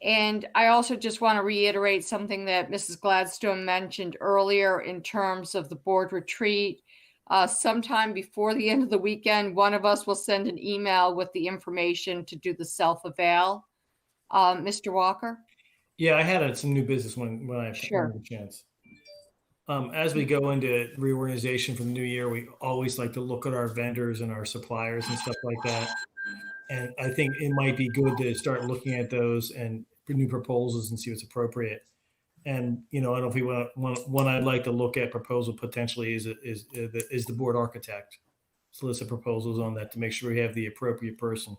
And I also just want to reiterate something that Mrs. Gladstone mentioned earlier in terms of the board retreat. Sometime before the end of the weekend, one of us will send an email with the information to do the self-eval. Mr. Walker? Yeah, I had some new business when I had a chance. As we go into reorganization for the new year, we always like to look at our vendors and our suppliers and stuff like that. And I think it might be good to start looking at those and new proposals and see what's appropriate. And, I don't know if we want one I'd like to look at proposal potentially is the board architect. Solicit proposals on that to make sure we have the appropriate person.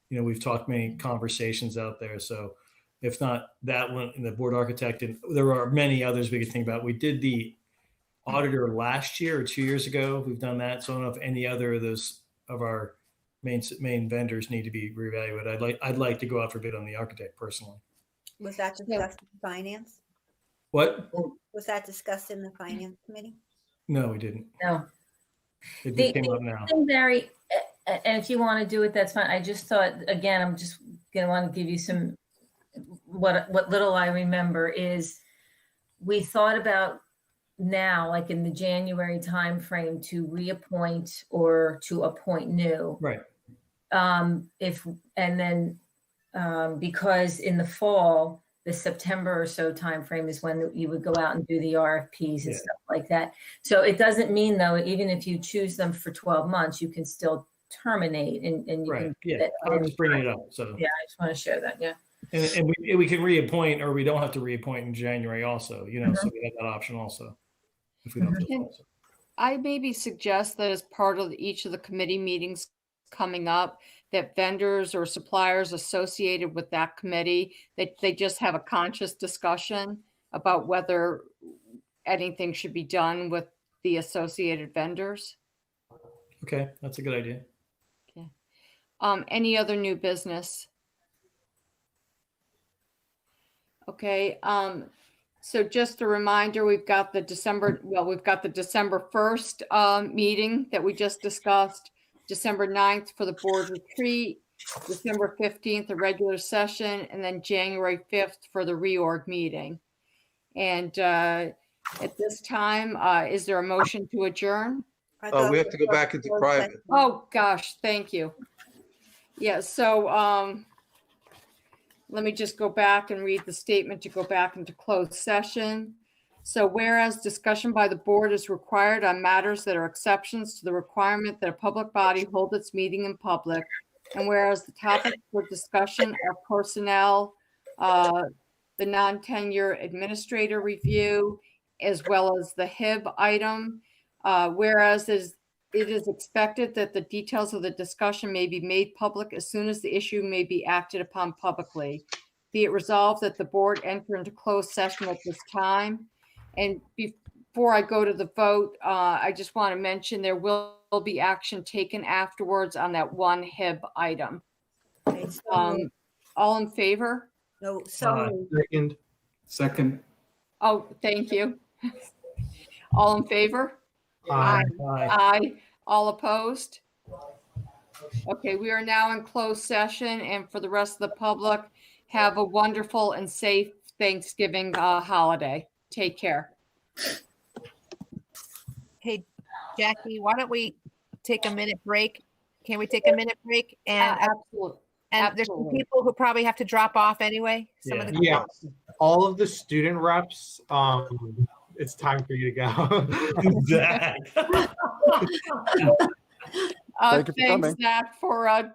We've talked many conversations out there. So if not that one in the board architect, and there are many others we could think about. We did the auditor last year or 2 years ago. We've done that. So I don't know if any other of those of our main vendors need to be reevaluated. I'd like to go out for bid on the architect personally. Was that discussed in finance? What? Was that discussed in the finance committee? No, we didn't. No. It just came up now. Barry, and if you want to do it, that's fine. I just thought, again, I'm just going to want to give you some, what little I remember is we thought about now, like in the January timeframe, to reappoint or to appoint new. Right. Because in the fall, the September or so timeframe is when you would go out and do the RFPs and stuff like that. So it doesn't mean, though, even if you choose them for 12 months, you can still terminate and you can. Yeah, I'm just bringing it up. So yeah, I just want to share that. Yeah. And we can reappoint, or we don't have to reappoint in January also, so we have that option also. If we don't have to also. I maybe suggest that as part of each of the committee meetings coming up, that vendors or suppliers associated with that committee, that they just have a conscious discussion about whether anything should be done with the associated vendors. Okay, that's a good idea. Okay. Any other new business? Okay. So just a reminder, we've got the December 1st meeting that we just discussed, December 9th for the board retreat, December 15th, the regular session, and then January 5th for the reorg meeting. And at this time, is there a motion to adjourn? Oh, we have to go back into private. Oh, gosh, thank you. Yeah, so let me just go back and read the statement to go back into closed session. So whereas discussion by the board is required on matters that are exceptions to the requirement that a public body hold its meeting in public, and whereas the topics for discussion are personnel, the non-tenure administrator review, as well as the HIB item. Whereas it is expected that the details of the discussion may be made public as soon as the issue may be acted upon publicly. Be it resolved that the board enter into closed session at this time. And before I go to the vote, I just want to mention there will be action taken afterwards on that one HIB item. Okay, so moved. All in favor? No, so moved. Second. Oh, thank you. All in favor? Aye. Aye. All opposed? Okay, we are now in closed session, and for the rest of the public, have a wonderful and safe Thanksgiving holiday. Take care. Hey, Jackie, why don't we take a minute break? Can we take a minute break? And absolutely. And there's some people who probably have to drop off anyway. Some of the Yeah, all of the student reps, it's time for you to go. Zach. Thank you for Thanks, coming. Zach, for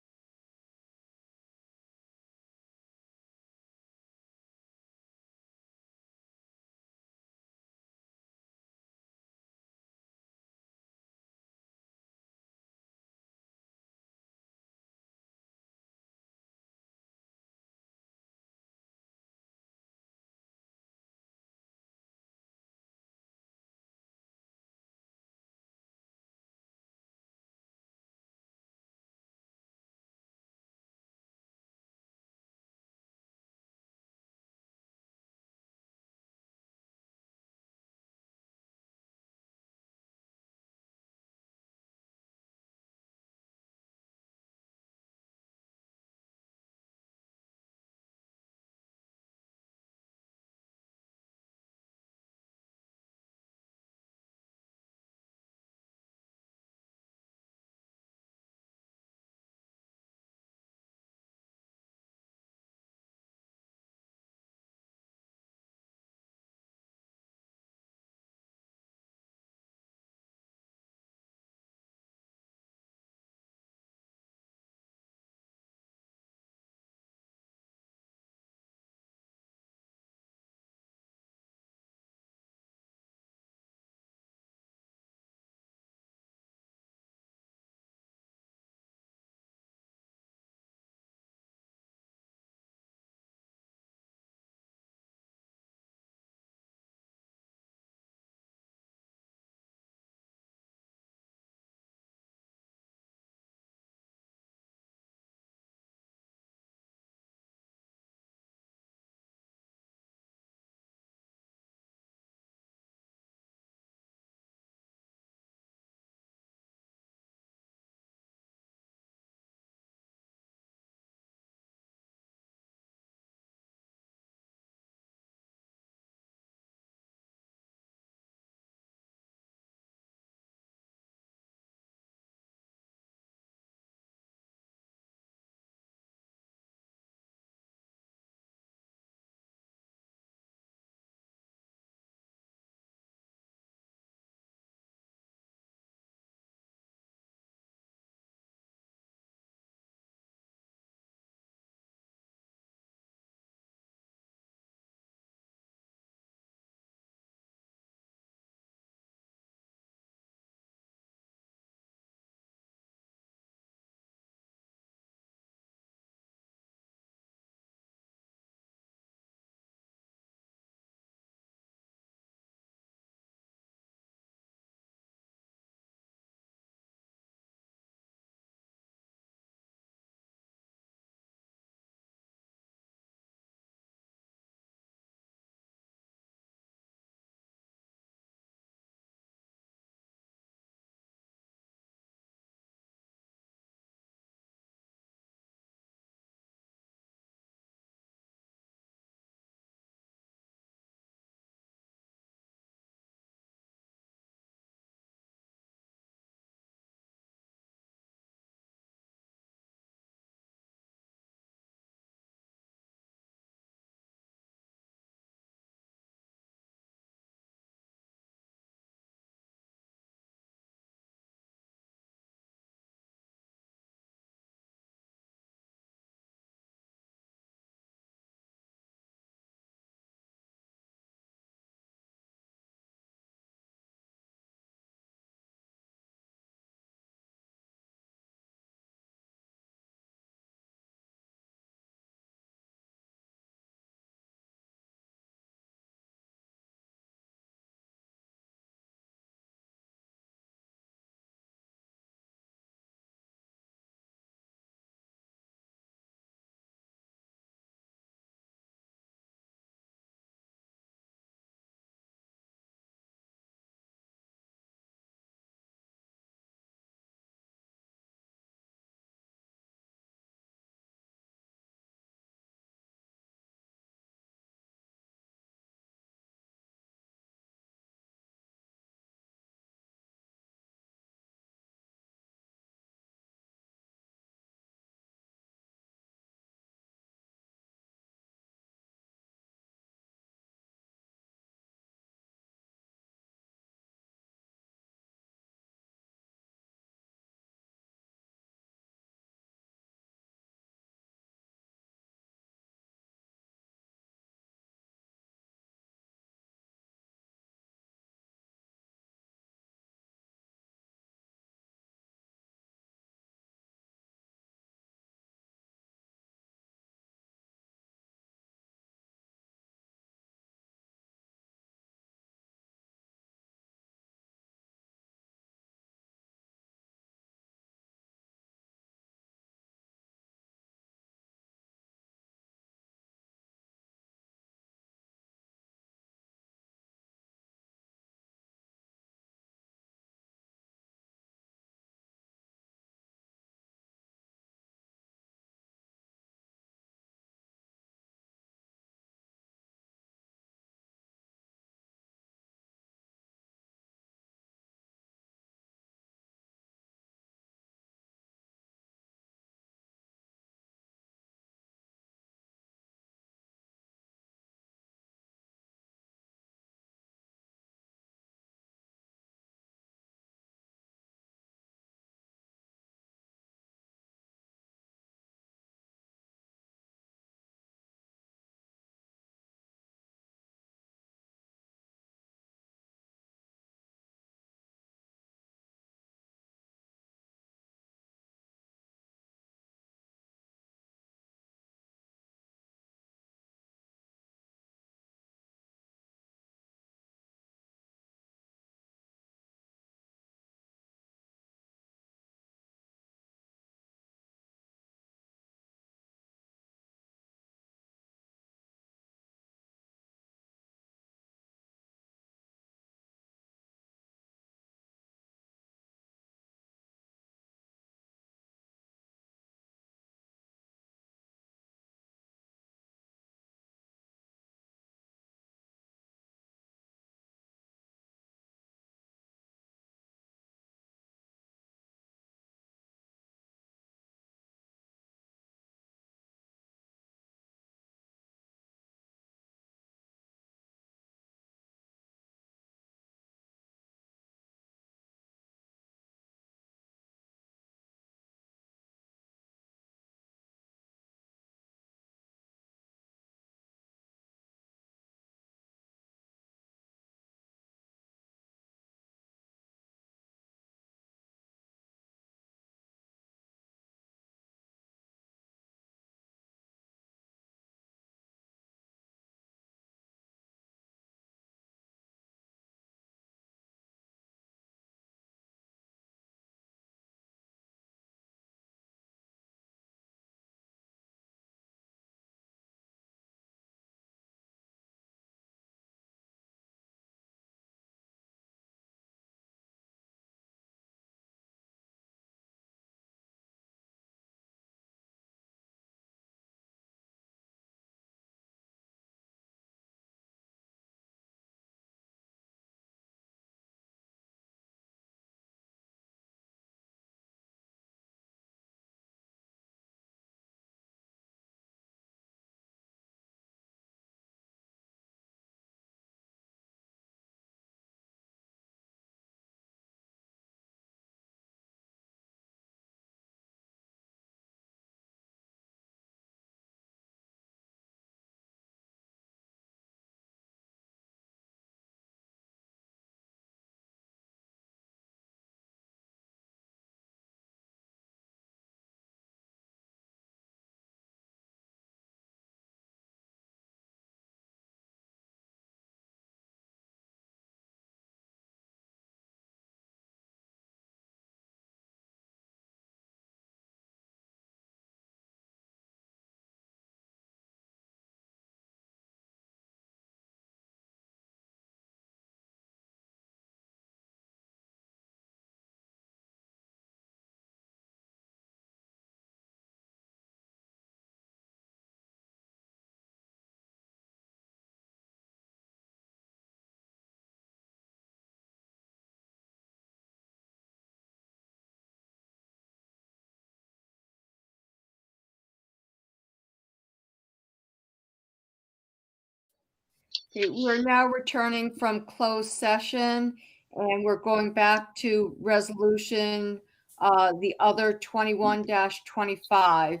Okay, we're now returning from closed session and we're going back to resolution, the other 21-25.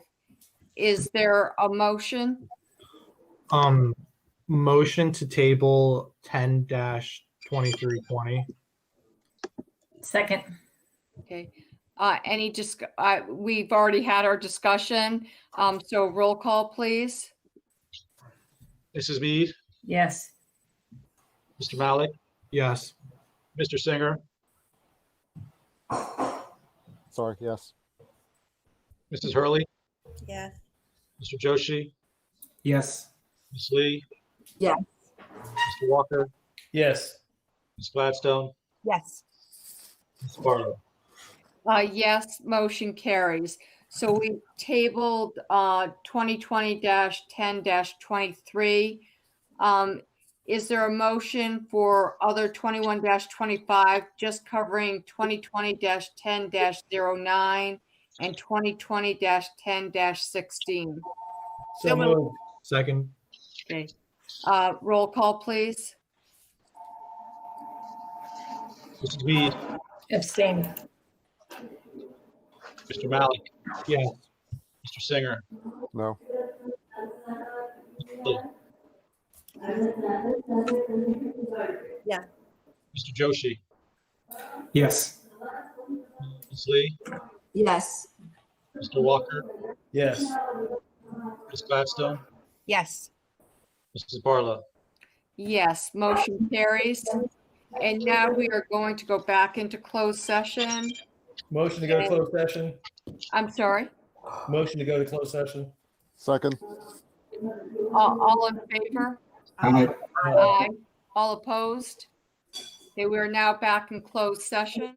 Is there a motion? Motion to table 10-2320. Second. Okay, we've already had our discussion. So roll call, please. Mrs. Mead, Yes. Mr. Malik, Yes. Mr. Singer, Sorry, yes. Mrs. Hurley, Yes. Mr. Joshi, Yes. Ms. Lee, Yes. Mr. Walker, Yes. Ms. Gladstone, Yes. Ms. Barlow. Yes, motion carries. So we tabled 2020-10-23. Is there a motion for other 21-25, just covering 2020-10-09 and 2020-10-16? So moved. Second. Okay. Roll call, please. Mrs. Mead, Abstain. Mr. Malik, Yes. Mr. Singer, No. Ms. Lee, Yeah. Mr. Joshi, Yes. Ms. Lee, Yes. Mr. Walker, Yes. Ms. Gladstone, Yes. Mrs. Barlow. Yes, motion carries. And now we are going to go back into closed session. Motion to go to closed session. I'm sorry. Motion to go to closed session. Second. All in favor? Aye. Aye. All opposed? Okay, we are now back in closed session.